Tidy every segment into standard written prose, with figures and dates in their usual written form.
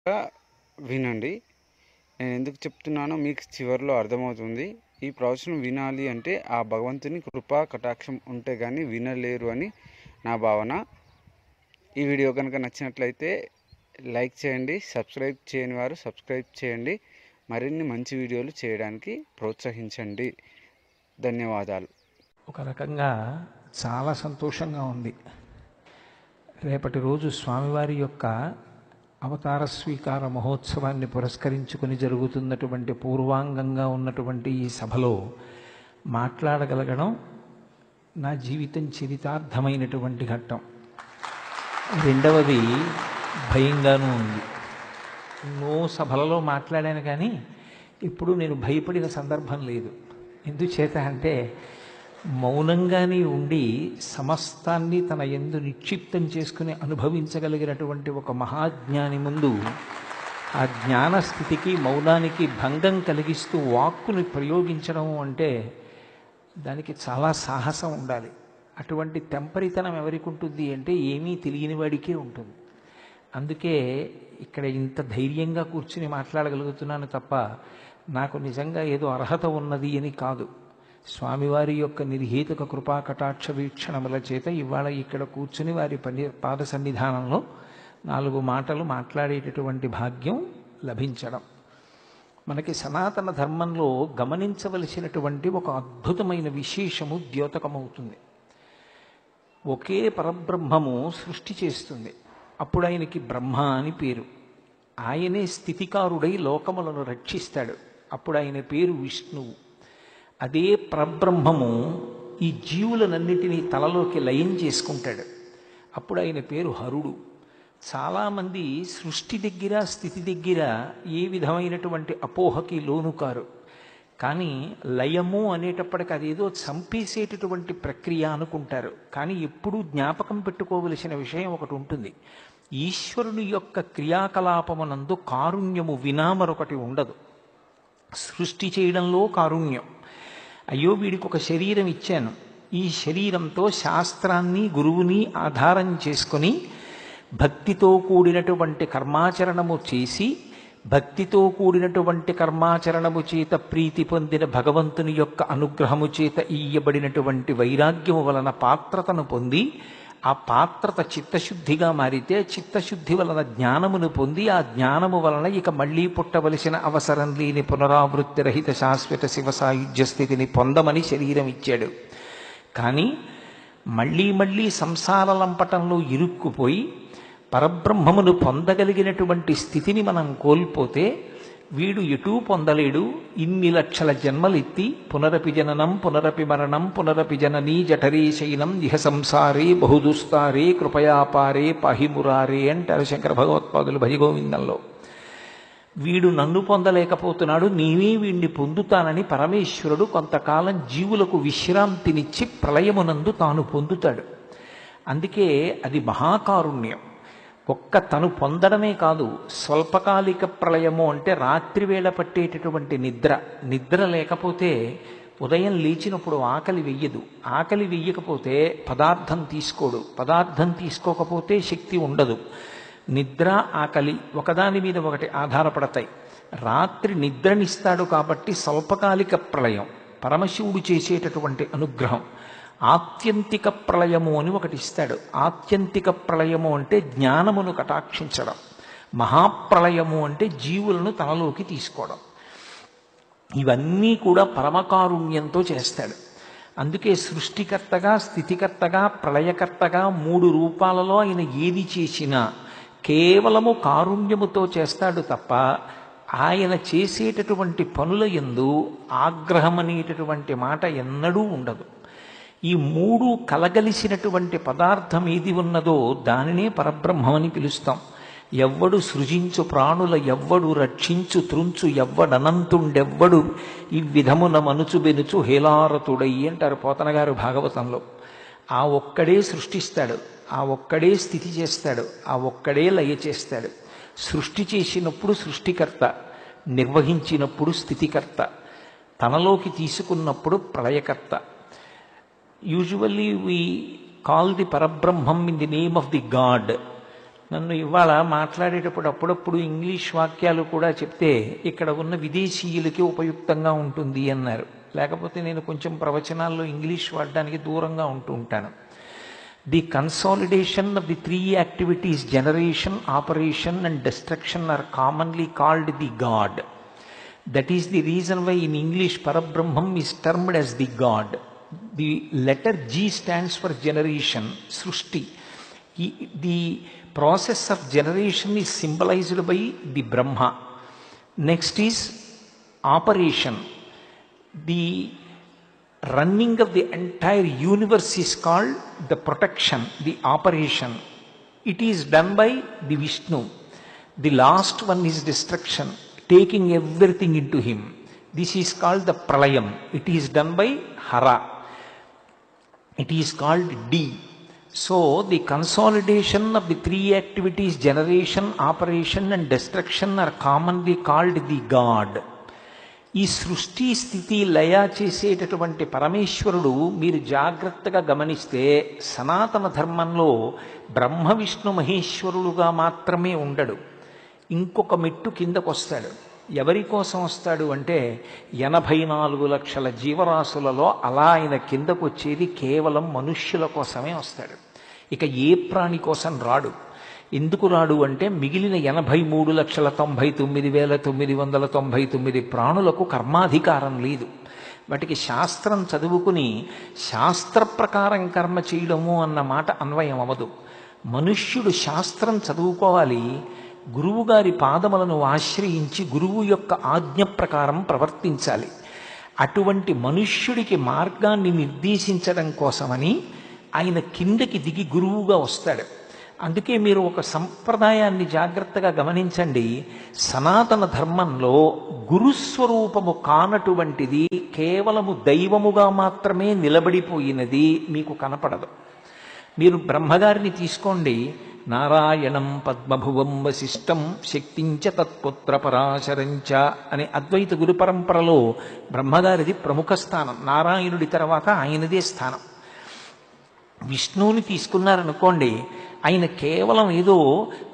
వినండి. నేను ఎందుకు చెప్తున్నానో మీకు చివరిలో అర్థమవుతుంది. ఈ ప్రవచనం వినాలి అంటే ఆ భగవంతుని కృపా కటాక్షం ఉంటే కానీ వినలేరు అని నా భావన. ఈ వీడియో కనుక నచ్చినట్లయితే లైక్ చేయండి, సబ్స్క్రైబ్ చేయని వారు సబ్స్క్రైబ్ చేయండి. మరిన్ని మంచి వీడియోలు చేయడానికి ప్రోత్సహించండి. ధన్యవాదాలు. ఒక రకంగా చాలా సంతోషంగా ఉంది. రేపటి రోజు స్వామివారి యొక్క అవతార స్వీకార మహోత్సవాన్ని పురస్కరించుకుని జరుగుతున్నటువంటి పూర్వాంగంగా ఉన్నటువంటి ఈ సభలో మాట్లాడగలగడం నా జీవితం చరితార్థమైనటువంటి ఘట్టం. రెండవది భయంగానూ ఉంది. ఎన్నో సభలలో మాట్లాడాను కానీ ఇప్పుడు నేను భయపడిన సందర్భం లేదు. ఎందుచేత అంటే మౌనంగానే ఉండి సమస్తాన్ని తన యందు నిక్షిప్తం చేసుకుని అనుభవించగలిగినటువంటి ఒక మహాజ్ఞాని ముందు ఆ జ్ఞానస్థితికి మౌనానికి భంగం కలిగిస్తూ వాక్కుని ప్రయోగించడం అంటే దానికి చాలా సాహసం ఉండాలి. అటువంటి తెంపరితనం ఎవరికి ఉంటుంది అంటే ఏమీ తెలియని వాడికే ఉంటుంది. అందుకే ఇక్కడ ఇంత ధైర్యంగా కూర్చుని మాట్లాడగలుగుతున్నాను తప్ప నాకు నిజంగా ఏదో అర్హత ఉన్నది అని కాదు. స్వామివారి యొక్క నిర్హేతుక కృపా కటాక్ష వీక్షణముల చేత ఇవాళ ఇక్కడ కూర్చుని వారి పాద సన్నిధానంలో 4 మాటలు మాట్లాడేటటువంటి భాగ్యం లభించడం మనకి సనాతన ధర్మంలో గమనించవలసినటువంటి ఒక అద్భుతమైన విశేషము ద్యోతకమవుతుంది. ఒకే పరబ్రహ్మము సృష్టి చేస్తుంది. అప్పుడు ఆయనకి బ్రహ్మ అని పేరు. ఆయనే స్థితికారుడై లోకములను రక్షిస్తాడు. అప్పుడు ఆయన పేరు విష్ణువు. అదే పరబ్రహ్మము ఈ జీవులనన్నిటినీ తలలోకి లయం చేసుకుంటాడు. అప్పుడు ఆయన పేరు హరుడు. చాలామంది సృష్టి దగ్గర స్థితి దగ్గర ఏ విధమైనటువంటి అపోహకి లోను కారు. కానీ లయము అనేటప్పటికి అదేదో చంపేసేటటువంటి ప్రక్రియ అనుకుంటారు. కానీ ఎప్పుడూ జ్ఞాపకం పెట్టుకోవలసిన విషయం ఒకటి ఉంటుంది. ఈశ్వరుని యొక్క క్రియాకలాపమునందు కారుణ్యము వినా మరొకటి ఉండదు. సృష్టి చేయడంలో కారుణ్యం. అయ్యో వీడికి ఒక శరీరం ఇచ్చాను, ఈ శరీరంతో శాస్త్రాన్ని గురువుని ఆధారం చేసుకొని భక్తితో కూడినటువంటి కర్మాచరణము చేసి భక్తితో కూడినటువంటి కర్మాచరణము చేత ప్రీతి పొందిన భగవంతుని యొక్క అనుగ్రహము చేత ఇయ్యబడినటువంటి వైరాగ్యము వలన పాత్రతను పొంది ఆ పాత్రత చిత్తశుద్ధిగా మారితే చిత్తశుద్ధి వలన జ్ఞానమును పొంది ఆ జ్ఞానము వలన ఇక మళ్లీ పుట్టవలసిన అవసరం లేని పునరావృత్తి రహిత శాశ్వత శివ సాయుధ్య స్థితిని పొందమని శరీరం ఇచ్చాడు. కానీ మళ్లీ మళ్లీ సంసార లంపటంలో ఇరుక్కుపోయి పరబ్రహ్మమును పొందగలిగినటువంటి స్థితిని మనం కోల్పోతే వీడు ఎటూ పొందలేడు. ఇన్ని లక్షల జన్మలెత్తి పునరపి జననం పునరపి మరణం పునరపి జననీ జఠరీ శైనం ఇహ సంసారే బహుదుస్తారే కృపయాపారే పాహిమురారే అంటారు శంకర భగవత్పాదులు భజగోవిందంలో. వీడు నన్ను పొందలేకపోతున్నాడు, నీవే వీణ్ణి పొందుతానని పరమేశ్వరుడు కొంతకాలం జీవులకు విశ్రాంతినిచ్చి ప్రళయమునందు తాను పొందుతాడు. అందుకే అది మహాకారుణ్యం. ఒక్క తను పొందడమే కాదు, స్వల్పకాలిక ప్రళయము అంటే రాత్రివేళ పట్టేటటువంటి నిద్ర లేకపోతే ఉదయం లేచినప్పుడు ఆకలి వెయ్యదు. ఆకలి వెయ్యకపోతే పదార్థం తీసుకోడు. పదార్థం తీసుకోకపోతే శక్తి ఉండదు. నిద్ర ఆకలి ఒకదాని మీద ఒకటి ఆధారపడతాయి. రాత్రి నిద్రనిస్తాడు కాబట్టి స్వల్పకాలిక ప్రళయం పరమశివుడు చేసేటటువంటి అనుగ్రహం. ఆత్యంతిక ప్రళయము అని ఒకటి ఇస్తాడు. ఆత్యంతిక ప్రళయము అంటే జ్ఞానమును కటాక్షించడం. మహాప్రళయము అంటే జీవులను తనలోకి తీసుకోవడం. ఇవన్నీ కూడా పరమకారుణ్యంతో చేస్తాడు. అందుకే సృష్టికర్తగా స్థితికర్తగా ప్రళయకర్తగా 3 రూపాలలో ఆయన ఏది చేసినా కేవలము కారుణ్యముతో చేస్తాడు తప్ప ఆయన చేసేటటువంటి పనుల యందు ఆగ్రహం అనేటటువంటి మాట ఎన్నడూ ఉండదు. ఈ 3 కలగలిసినటువంటి పదార్థం ఏది ఉన్నదో దానినే పరబ్రహ్మమని పిలుస్తాం. ఎవ్వడు సృజించు ప్రాణుల ఎవ్వడు రక్షించు త్రుంచు ఎవ్వడనంతుండెవ్వడు ఈ విధమున మనుచు బెనుచు హేలారతుడై అంటారు పోతనగారు భాగవతంలో. ఆ ఒక్కడే సృష్టిస్తాడు, ఆ ఒక్కడే స్థితి చేస్తాడు, ఆ ఒక్కడే లయ చేస్తాడు. సృష్టి చేసినప్పుడు సృష్టికర్త, నిర్వహించినప్పుడు స్థితికర్త, తనలోకి తీసుకున్నప్పుడు ప్రళయకర్త. Usually we call the Parabrahman in the name of the God. నన్ను ఇవాళ మాట్లాడేటప్పుడు అప్పుడప్పుడు ఇంగ్లీష్ వాక్యాలు కూడా చెప్తే ఇక్కడ ఉన్న విదేశీయులకి ఉపయుక్తంగా ఉంటుంది అన్నారు. లేకపోతే నేను కొంచెం ప్రవచనాల్లో ఇంగ్లీష్ వాడడానికి దూరంగా ఉంటూ ఉంటాను. The consolidation of the three activities generation, operation and destruction are commonly called the god. That is the reason why in English Parabrahman is termed as the God. The letter G stands for generation, Srushti. The process of generation is symbolized by the Brahma. Next is operation. The running of the entire universe is called the protection, the operation. It is done by the Vishnu. The last one is destruction, taking everything into him. This is called the pralayam. It is done by Hara. It is called D. So the consolidation of the three activities, generation, operation and destruction, are commonly called the God. ఈ సృష్టి స్థితి లయ చేసేటటువంటి పరమేశ్వరుడు మీరు జాగ్రత్తగా గమనిస్తే సనాతన ధర్మంలో బ్రహ్మ విష్ణు మహేశ్వరుడుగా మాత్రమే ఉండడు. ఇంకొక మెట్టు కిందకు వస్తాడు. ఎవరి కోసం వస్తాడు అంటే 84 లక్షల జీవరాశులలో అలా ఆయన కిందకు వచ్చేది కేవలం మనుష్యుల కోసమే వస్తాడు. ఇక ఏ ప్రాణి కోసం రాడు. ఎందుకు రాడు అంటే మిగిలిన 83,99,999 ప్రాణులకు కర్మాధికారం లేదు. వాటికి శాస్త్రం చదువుకుని శాస్త్ర ప్రకారం కర్మ చేయడము అన్న మాట అన్వయం అవ్వదు. మనుష్యుడు శాస్త్రం చదువుకోవాలి, గురువుగారి పాదములను ఆశ్రయించి గురువు యొక్క ఆజ్ఞ ప్రకారం ప్రవర్తించాలి. అటువంటి మనుష్యుడికి మార్గాన్ని నిర్దేశించడం కోసమని ఆయన కిందకి దిగి గురువుగా వస్తాడు. అందుకే మీరు ఒక సంప్రదాయాన్ని జాగ్రత్తగా గమనించండి. సనాతన ధర్మంలో గురుస్వరూపము కానటువంటిది కేవలము దైవముగా మాత్రమే నిలబడిపోయినది మీకు కనపడదు. మీరు బ్రహ్మగారిని తీసుకోండి. నారాయణం పద్మభువం వశిష్టం శక్తించ తత్పుత్ర పరాశరంచ అనే అద్వైత గురు పరంపరలో బ్రహ్మగారిది ప్రముఖ స్థానం. నారాయణుడి తర్వాత ఆయనదే స్థానం. విష్ణువుని తీసుకున్నారనుకోండి, ఆయన కేవలం ఏదో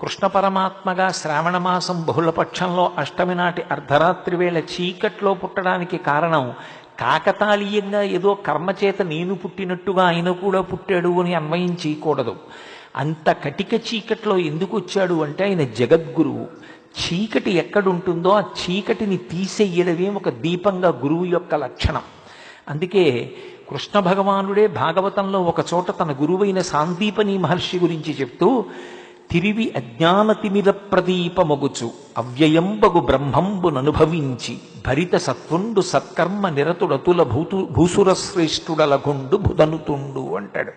కృష్ణ పరమాత్మగా శ్రావణమాసం బహుళపక్షంలో అష్టమి నాటి అర్ధరాత్రి వేళ చీకట్లో పుట్టడానికి కారణం కాకతాళీయంగా ఏదో కర్మచేత నేను పుట్టినట్టుగా ఆయన కూడా పుట్టాడు అని అన్వయం చేయకూడదు. అంత కటిక చీకట్లో ఎందుకు వచ్చాడు అంటే ఆయన జగద్గురువు. చీకటి ఎక్కడుంటుందో ఆ చీకటిని తీసేయడమే ఒక దీపంగా గురువు యొక్క లక్షణం. అందుకే కృష్ణ భగవానుడే భాగవతంలో ఒక చోట తన గురువైన సాందీపని మహర్షి గురించి చెప్తూ, తిరివి అజ్ఞానతిమిర ప్రదీపమగుచు అవ్యయంబగు బ్రహ్మంబుననుభవించి భరిత సత్వుండు సత్కర్మ నిరతుడతుల భూసురశ్రేష్ఠుడలగుండు భుదనుతుండు అంటాడు.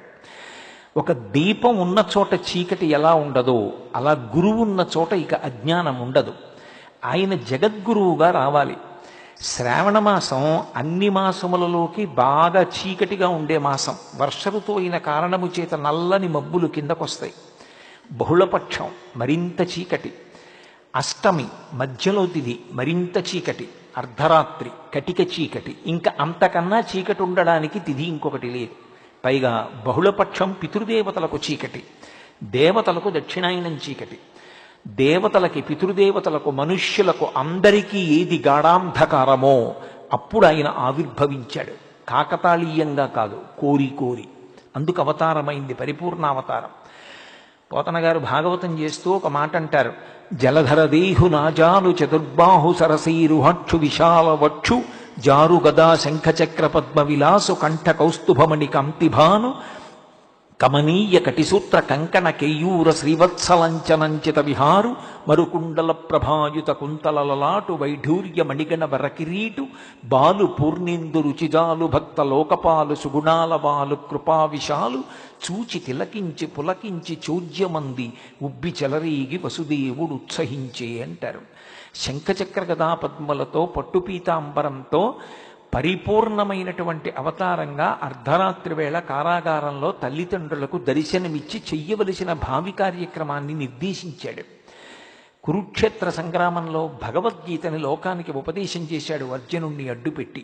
ఒక దీపం ఉన్న చోట చీకటి ఎలా ఉండదో అలా గురువు ఉన్న చోట ఇక అజ్ఞానం ఉండదు. ఆయన జగద్గురువుగా రావాలి. శ్రావణ మాసం అన్ని మాసములలోకి బాగా చీకటిగా ఉండే మాసం. వర్ష ఋతువు అయిన కారణము చేత నల్లని మబ్బులు కిందకొస్తాయి. బహుళపక్షం మరింత చీకటి. అష్టమి మధ్యలో తిథి మరింత చీకటి. అర్ధరాత్రి కటిక చీకటి. ఇంకా అంతకన్నా చీకటి ఉండడానికి తిథి ఇంకొకటి లేదు. పైగా బహుళపక్షం పితృదేవతలకు చీకటి, దేవతలకు దక్షిణాయనం చీకటి. దేవతలకి, పితృదేవతలకు, మనుష్యులకు అందరికీ ఏది గాఢాంధకారమో అప్పుడు ఆయన ఆవిర్భవించాడు. కాకతాళీయంగా కాదు, కోరి కోరి. అందుకు అవతారమైంది పరిపూర్ణావతారం. పోతన గారు భాగవతం చేస్తూ ఒక మాట అంటారు. జలధర దేహు నాజాలు చతుర్బాహు సరసీరుహక్షు విశాల వక్షు జారు గదా శంఖచక్ర పద్మ విలాసు కంఠ కౌస్తుభమణి కంతిభాను కమనీయ కటిసూత్ర కంకణ కేయూర శ్రీవత్సలంచనంచిత విహారు మరుకుండల ప్రభాయుత కుంతలలలాటు వైఢూర్య మణిగణ వరకిరీటు బాలు పూర్ణేందు రుచిజాలు భక్త లోకపాలు సుగుణాల వాలు కృపావిశాలు చూచి తిలకించి పులకించి చోద్యమంది ఉబ్బి చెలరీగి వసుదేవుడు ఉత్సహించే అంటారు. శంఖచక్ర గదా పద్మలతో పట్టుపీతాంబరంతో పరిపూర్ణమైనటువంటి అవతారంగా అర్ధరాత్రి వేళ కారాగారంలో తల్లిదండ్రులకు దర్శనమిచ్చి చెయ్యవలసిన భావి కార్యక్రమాన్ని నిర్దేశించాడు. కురుక్షేత్ర సంగ్రామంలో భగవద్గీతని లోకానికి ఉపదేశం చేశాడు అర్జునుణ్ణి అడ్డుపెట్టి.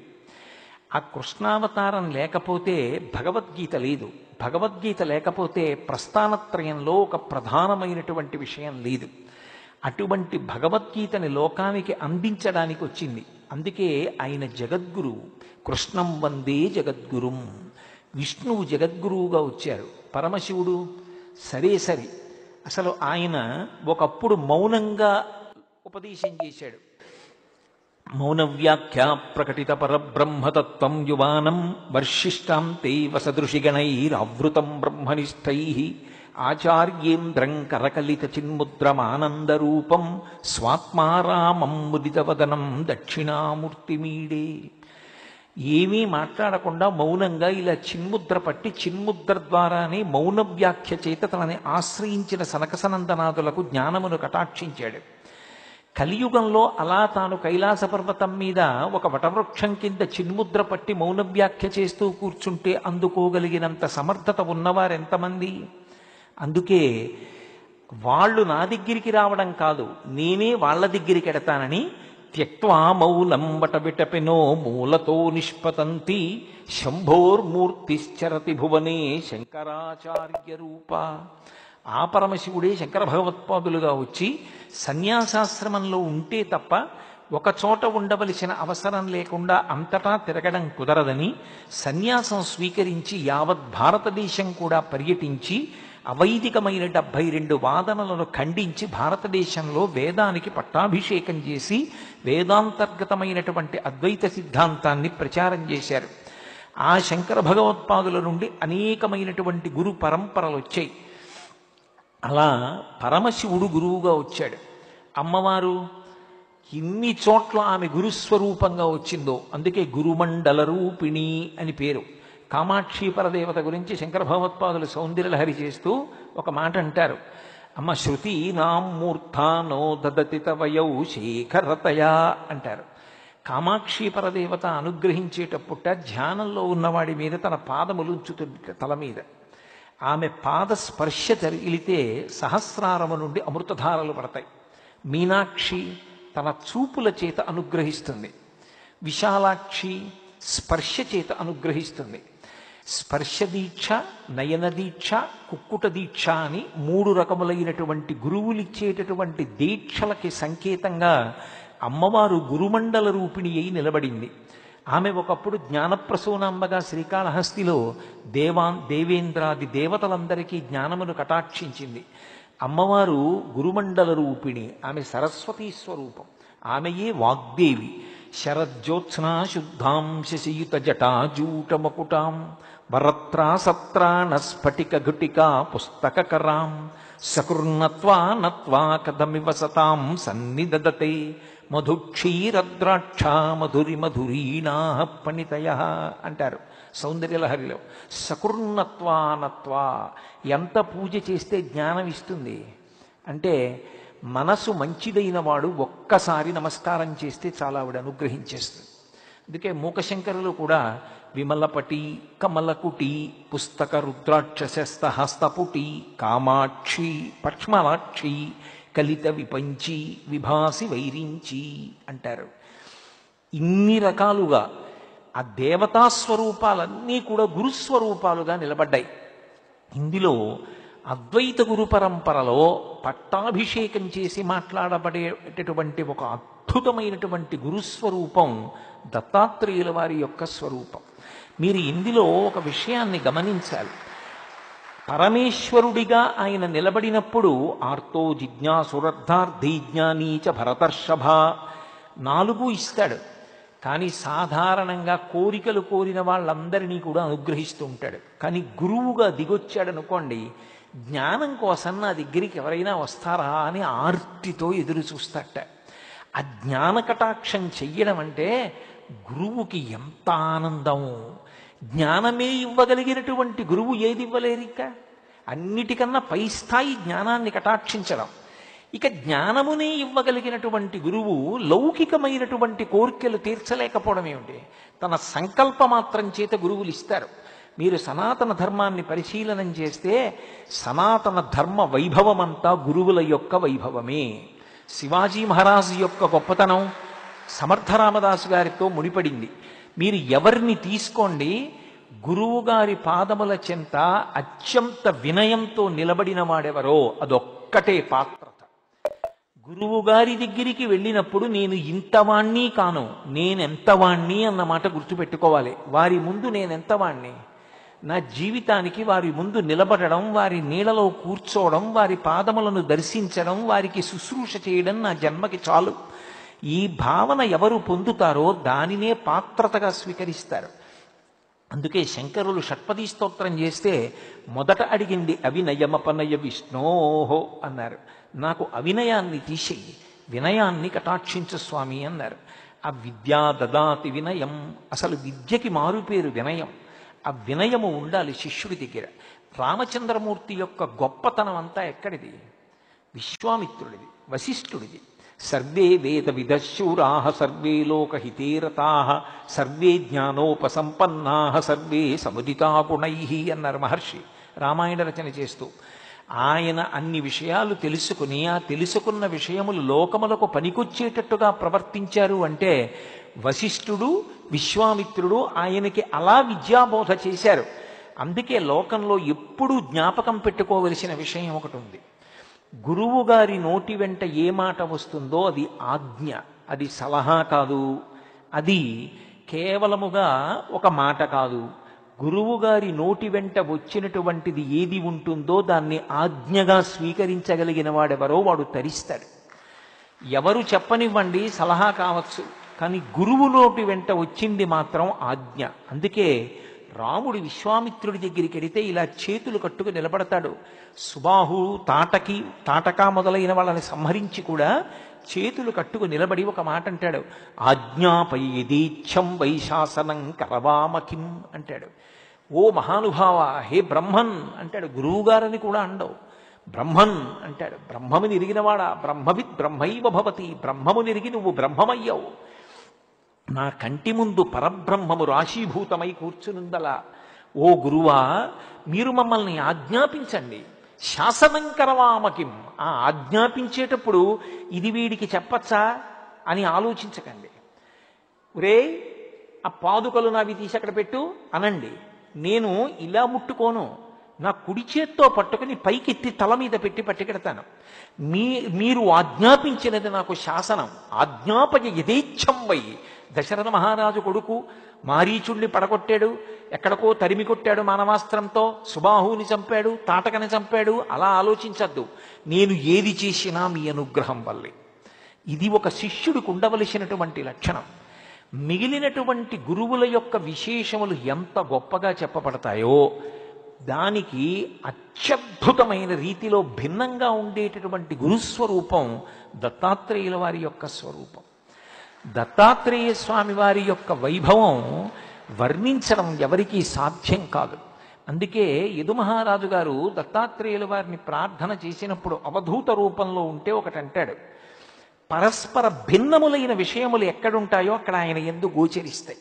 ఆ కృష్ణావతారం లేకపోతే భగవద్గీత లేదు. భగవద్గీత లేకపోతే ప్రస్థానత్రయంలో ఒక ప్రధానమైనటువంటి విషయం లేదు. అటువంటి భగవద్గీతని లోకానికి అందించడానికి వచ్చింది. అందుకే ఆయన జగద్గురువు. కృష్ణం వందే జగద్గురుం. విష్ణువు జగద్గురువుగా వచ్చారు, పరమశివుడు సరే. అసలు ఆయన ఒకప్పుడు మౌనంగా ఉపదేశం చేశాడు. మౌన వ్యాఖ్య ప్రకటిత పరబ్రహ్మతత్వం యువానం వర్షిష్టాం తే వసదృషిగణైరావృతం బ్రహ్మనిష్టై ఆచార్యేంద్రం కరకలిత చిన్ముద్రమానందరూపం స్వాత్మారామం ముదితవదనం దక్షిణామూర్తిమీడే. ఏమీ మాట్లాడకుండా మౌనంగా ఇలా చిన్ముద్ర పట్టి చిన్ముద్ర ద్వారానే మౌన వ్యాఖ్య చేత తనని ఆశ్రయించిన సనకసనందనాదులకు జ్ఞానమును కటాక్షించాడు. కలియుగంలో అలా తాను కైలాస పర్వతం మీద ఒక వటవృక్షం కింద చిన్ముద్ర పట్టి మౌన వ్యాఖ్య చేస్తూ కూర్చుంటే అందుకోగలిగినంత సమర్థత ఉన్నవారెంతమంది? అందుకే వాళ్ళు నా దగ్గరికి రావడం కాదు, నేనే వాళ్ళ దగ్గరికి ఎడతానని త్యక్వా మౌనం వటవిటపినో మూలతో నిష్పతంతి శంభోర్మూర్తిశ్చరతి భువనే శంకరాచార్య రూప. ఆ పరమశివుడే శంకర భగవత్పాదులుగా వచ్చి సన్యాసాశ్రమంలో ఉంటే తప్ప ఒక చోట ఉండవలసిన అవసరం లేకుండా అంతటా తిరగడం కుదరదని సన్యాసం స్వీకరించి యావత్ భారతదేశం కూడా పర్యటించి అవైదికమైన 72 వాదనలను ఖండించి భారతదేశంలో వేదానికి పట్టాభిషేకం చేసి వేదాంతర్గతమైనటువంటి అద్వైత సిద్ధాంతాన్ని ప్రచారం చేశారు. ఆ శంకర భగవత్పాదుల నుండి అనేకమైనటువంటి గురు పరంపరలు వచ్చాయి. అలా పరమశివుడు గురువుగా వచ్చాడు. అమ్మవారు ఇన్ని చోట్ల ఆమె గురుస్వరూపంగా వచ్చిందో అందుకే గురుమండల రూపిణి అని పేరు. కామాక్షి పరదేవత గురించి శంకర భగవత్పాదులు సౌందర్యలహరి చేస్తూ ఒక మాట అంటారు. అమ్మ శృతి నాం మూర్ధానో దదతి తవయౌ శేఖరతయా అంటారు. కామాక్షి పరదేవత అనుగ్రహించేటప్పుట ధ్యానంలో ఉన్నవాడి మీద తన పాదములు ఉంచుతుంది తల మీద. ఆమె పాద స్పర్శ తగిలితే సహస్రారము నుండి అమృతధారలు పడతాయి. మీనాక్షి తన చూపుల చేత అనుగ్రహిస్తుంది. విశాలాక్షి స్పర్శ చేత అనుగ్రహిస్తుంది. స్పర్శ దీక్ష, నయన దీక్ష, కుక్కుట దీక్ష అని 3 రకములైనటువంటి గురువులిచ్చేటటువంటి దీక్షలకి సంకేతంగా అమ్మవారు గురుమండల రూపిణి అయి నిలబడింది. ఆమె ఒకప్పుడు జ్ఞానప్రసూనాంబగా శ్రీకాళహస్తిలో దేవేంద్రాది దేవతలందరికీ జ్ఞానమును కటాక్షించింది. అమ్మవారు గురుమండల రూపిణి. ఆమె సరస్వతీ స్వరూపం. ఆమెయే వాగ్దేవి. శరజ్యోత్స్నా శుద్ధాం శశియుత జటాజూటమకుటాం వరత్రా సత్రాణ స్ఫటిక ఘటికా పుస్తకరాం సకృన్నత్వా నత్వా కథమివ సతాం సన్నిదదతే మధుక్షీరద్రాక్ష మధురి మధురీణా పణితయ అంటారు సౌందర్యలహరిలో. సకృన్నత్వానత్వా ఎంత పూజ చేస్తే జ్ఞానం ఇస్తుంది అంటే మనసు మంచిదైన వాడు ఒక్కసారి నమస్కారం చేస్తే చాలా ఆవిడ అనుగ్రహించేస్తుంది. అందుకే మూకశంకరులు కూడా విమలపటి కమలకుటి పుస్తక రుద్రాక్షస్త హస్తపుటి కామాక్షి పక్ష్మలాక్షి కలిత విపంచి విభాసి వైరించి అంటారు. ఇన్ని రకాలుగా ఆ దేవతా స్వరూపాలన్నీ కూడా గురుస్వరూపాలుగా నిలబడ్డాయి. ఇందులో అద్వైత గురు పరంపరలో పట్టాభిషేకం చేసి మాట్లాడబడేటటువంటి ఒక అద్భుతమైనటువంటి గురుస్వరూపం దత్తాత్రేయుల వారి యొక్క స్వరూపం. మీరు ఇందులో ఒక విషయాన్ని గమనించాలి. పరమేశ్వరుడిగా ఆయన నిలబడినప్పుడు ఆర్తో జిజ్ఞాసురర్థార్థి జ్ఞానీచ భరతర్షభ 4 ఇస్తాడు. కానీ సాధారణంగా కోరికలు కోరిన వాళ్ళందరినీ కూడా అనుగ్రహిస్తూ ఉంటాడు. కానీ గురువుగా దిగొచ్చాడు అనుకోండి, జ్ఞానం కోసం నా దగ్గరికి ఎవరైనా వస్తారా అని ఆర్తితో ఎదురు చూస్తాట. ఆ జ్ఞాన కటాక్షం చెయ్యడం అంటే గురువుకి ఎంత ఆనందం. జ్ఞానమే ఇవ్వగలిగినటువంటి గురువు ఏది ఇవ్వలేరిక. అన్నిటికన్నా పై స్థాయి జ్ఞానాన్ని కటాక్షించడం. ఇక జ్ఞానమునే ఇవ్వగలిగినటువంటి గురువు లౌకికమైనటువంటి కోరికలు తీర్చలేకపోవడం ఏమిటి? తన సంకల్పమాత్రం చేత గురువులు ఇస్తారు. మీరు సనాతన ధర్మాన్ని పరిశీలనం చేస్తే సనాతన ధర్మ వైభవమంతా గురువుల యొక్క వైభవమే. శివాజీ మహారాజు యొక్క గొప్పతనం సమర్థరామదాసు గారితో ముడిపడింది. మీరు ఎవరిని తీసుకోండి, గురువుగారి పాదముల చెంత అత్యంత వినయంతో నిలబడిన వాడెవరో అదొక్కటే పాత్రత. గురువుగారి దగ్గరికి వెళ్ళినప్పుడు నేను ఇంతవాణ్ణి కాను, నేనెంతవాణ్ణి అన్నమాట గుర్తుపెట్టుకోవాలి. వారి ముందు నేనెంతవాణ్ణి, నా జీవితానికి వారి ముందు నిలబడడం, వారి నీడలో కూర్చోవడం, వారి పాదములను దర్శించడం, వారికి శుశ్రూష చేయడం నా జన్మకి చాలు. ఈ భావన ఎవరు పొందుతారో దానినే పాత్రతగా స్వీకరిస్తారు. అందుకే శంకరులు షట్పదీ స్తోత్రం చేస్తే మొదట అడిగింది అవినయమపనయ విష్ణోహో అన్నారు. నాకు అవినయాన్ని తీసేయి, వినయాన్ని కటాక్షించు స్వామి అన్నారు. ఆ విద్యా దదాతి వినయం, అసలు విద్యకి మారుపేరు వినయం. ఆ వినయము ఉండాలి శిష్యుడి దగ్గర. రామచంద్రమూర్తి యొక్క గొప్పతనం అంతా ఎక్కడిది? విశ్వామిత్రుడిది, వశిష్ఠుడిది. సర్వే వేద విదశూరాః సర్వే లోకహితేరతాః సర్వే జ్ఞానోపసంపన్నాః సర్వే సముదితా గుణైః అన్నారు మహర్షి రామాయణ రచన చేస్తూ. ఆయన అన్ని విషయాలు తెలుసుకుని ఆ తెలుసుకున్న విషయములు లోకములకు పనికొచ్చేటట్టుగా ప్రవర్తించారు అంటే వశిష్ఠుడు, విశ్వామిత్రుడు ఆయనకి అలా విద్యాబోధ చేశారు. అందుకే లోకంలో ఎప్పుడూ జ్ఞాపకం పెట్టుకోవలసిన విషయం ఒకటి ఉంది. గురువు గారి నోటి వెంట ఏ మాట వస్తుందో అది ఆజ్ఞ, అది సలహా కాదు, అది కేవలముగా ఒక మాట కాదు. గురువు గారి నోటి వెంట వచ్చినటువంటిది ఏది ఉంటుందో దాన్ని ఆజ్ఞగా స్వీకరించగలిగిన వాడెవరో వాడు తరిస్తాడు. ఎవరు చెప్పనివ్వండి సలహా కావచ్చు, కానీ గురువు నోటి వెంట వచ్చింది మాత్రం ఆజ్ఞ. అందుకే రాముడు విశ్వామిత్రుడి దగ్గరికి వెడితే ఇలా చేతులు కట్టుకు నిలబడతాడు. సుబాహు, తాటక మొదలైన వాళ్ళని సంహరించి కూడా చేతులు కట్టుకు నిలబడి ఒక మాట అంటాడు, ఆజ్ఞాపై యదీచ్ఛం వైశాసనం కరవామకిం అంటాడు. ఓ మహానుభావ, హే బ్రహ్మన్ అంటాడు. గురువుగారని కూడా అండవు, బ్రహ్మన్ అంటాడు. బ్రహ్మముని ఎరిగినవాడా, బ్రహ్మవిద్ బ్రహ్మైవ భవతి, బ్రహ్మముని ఎరిగి నువ్వు బ్రహ్మమయ్యావు. నా కంటి ముందు పరబ్రహ్మము రాశీభూతమై కూర్చునుందలా. ఓ గురువా, మీరు మమ్మల్ని ఆజ్ఞాపించండి. శాసనం కరవామకిం, ఆ ఆజ్ఞాపించేటప్పుడు ఇది వీడికి చెప్పచ్చా అని ఆలోచించకండి. ఒరే ఆ పాదుకలు నావి తీసి అక్కడ పెట్టు అనండి. నేను ఇలా ముట్టుకోను, నా కుడి చేత్తో పట్టుకుని పైకెత్తి తల మీద పెట్టి పట్టుకెడతాను. మీరు ఆజ్ఞాపించినది నాకు శాసనం. ఆజ్ఞాపయ యథేచ్ఛం వై. దశరథ మహారాజు కొడుకు మారీచుణ్ణి పడగొట్టాడు, ఎక్కడికో తరిమి కొట్టాడు మానవాస్త్రంతో, సుబాహుని చంపాడు, తాటకని చంపాడు. అలా ఆలోచించద్దు. నేను ఏది చేసినా మీ అనుగ్రహం వల్లే. ఇది ఒక శిష్యుడికి ఉండవలసినటువంటి లక్షణం. మిగిలినటువంటి గురువుల యొక్క విశేషములు ఎంత గొప్పగా చెప్పబడతాయో దానికి అత్యద్భుతమైన రీతిలో భిన్నంగా ఉండేటటువంటి గురుస్వరూపం దత్తాత్రేయుల వారి యొక్క స్వరూపం. దత్తాత్రేయ స్వామి వారి యొక్క వైభవం వర్ణించడం ఎవరికీ సాధ్యం కాదు. అందుకే యదుమహారాజు గారు దత్తాత్రేయుల వారిని ప్రార్థన చేసినప్పుడు అవధూత రూపంలో ఉంటే ఒకటంటాడు, పరస్పర భిన్నములైన విషయములు ఎక్కడుంటాయో అక్కడ ఆయన యందు గోచరిస్తాయి.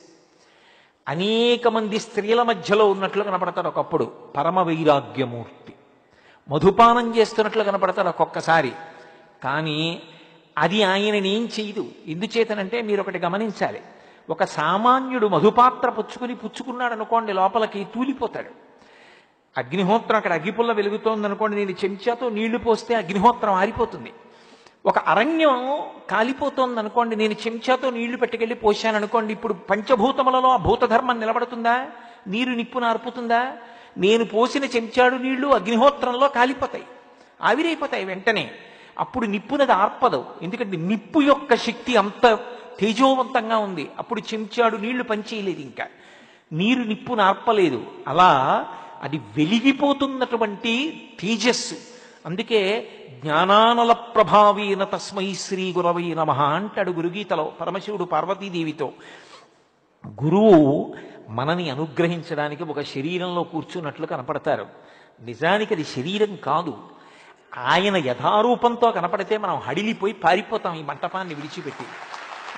అనేక మంది స్త్రీల మధ్యలో ఉన్నట్లు కనపడతాడు ఒకప్పుడు, పరమ వైరాగ్యమూర్తి. మధుపానం చేస్తున్నట్లు కనపడతాడు ఒక్కొక్కసారి, కానీ అది ఆయనని ఏం చేయదు. ఎందుచేతనంటే మీరు ఒకటి గమనించాలి, ఒక సామాన్యుడు మధుపాత్ర పుచ్చుకున్నాడు అనుకోండి, లోపలికి తూలిపోతాడు. అగ్నిహోత్రం అక్కడ అగ్గిపుల్ల వెలుగుతోంది అనుకోండి, నేను చెంచాతో నీళ్లు పోస్తే అగ్నిహోత్రం ఆరిపోతుంది. ఒక అరణ్యం కాలిపోతోంది అనుకోండి, నేను చెంచాతో నీళ్లు పెట్టుకెళ్ళి పోశాను అనుకోండి, ఇప్పుడు పంచభూతములలో ఆ భూతధర్మం నిలబడుతుందా? నీరు నిప్పును ఆర్పుతుందా? నేను పోసిన చెంచాడు నీళ్లు అగ్నిహోత్రంలో కాలిపోతాయి, ఆవిరైపోతాయి వెంటనే. అప్పుడు నిప్పునది ఆర్పదు, ఎందుకంటే నిప్పు యొక్క శక్తి అంత తేజోవంతంగా ఉంది. అప్పుడు చెంచాడు నీళ్లు పనిచేయలేదు, ఇంకా నీరు నిప్పును ఆర్పలేదు. అలా అది వెలిగిపోతున్నటువంటి తేజస్సు. అందుకే జ్ఞానానల ప్రభావేన తస్మై శ్రీ గురవై నమః అంటాడు గురుగీతలో పరమశివుడు పార్వతీదేవితో. గురువు మనని అనుగ్రహించడానికి ఒక శరీరంలో కూర్చున్నట్లు కనపడతారు. నిజానికి అది శరీరం కాదు. ఆయన యథారూపంతో కనపడితే మనం హడిలిపోయి పారిపోతాం ఈ మంటపాన్ని విడిచిపెట్టి.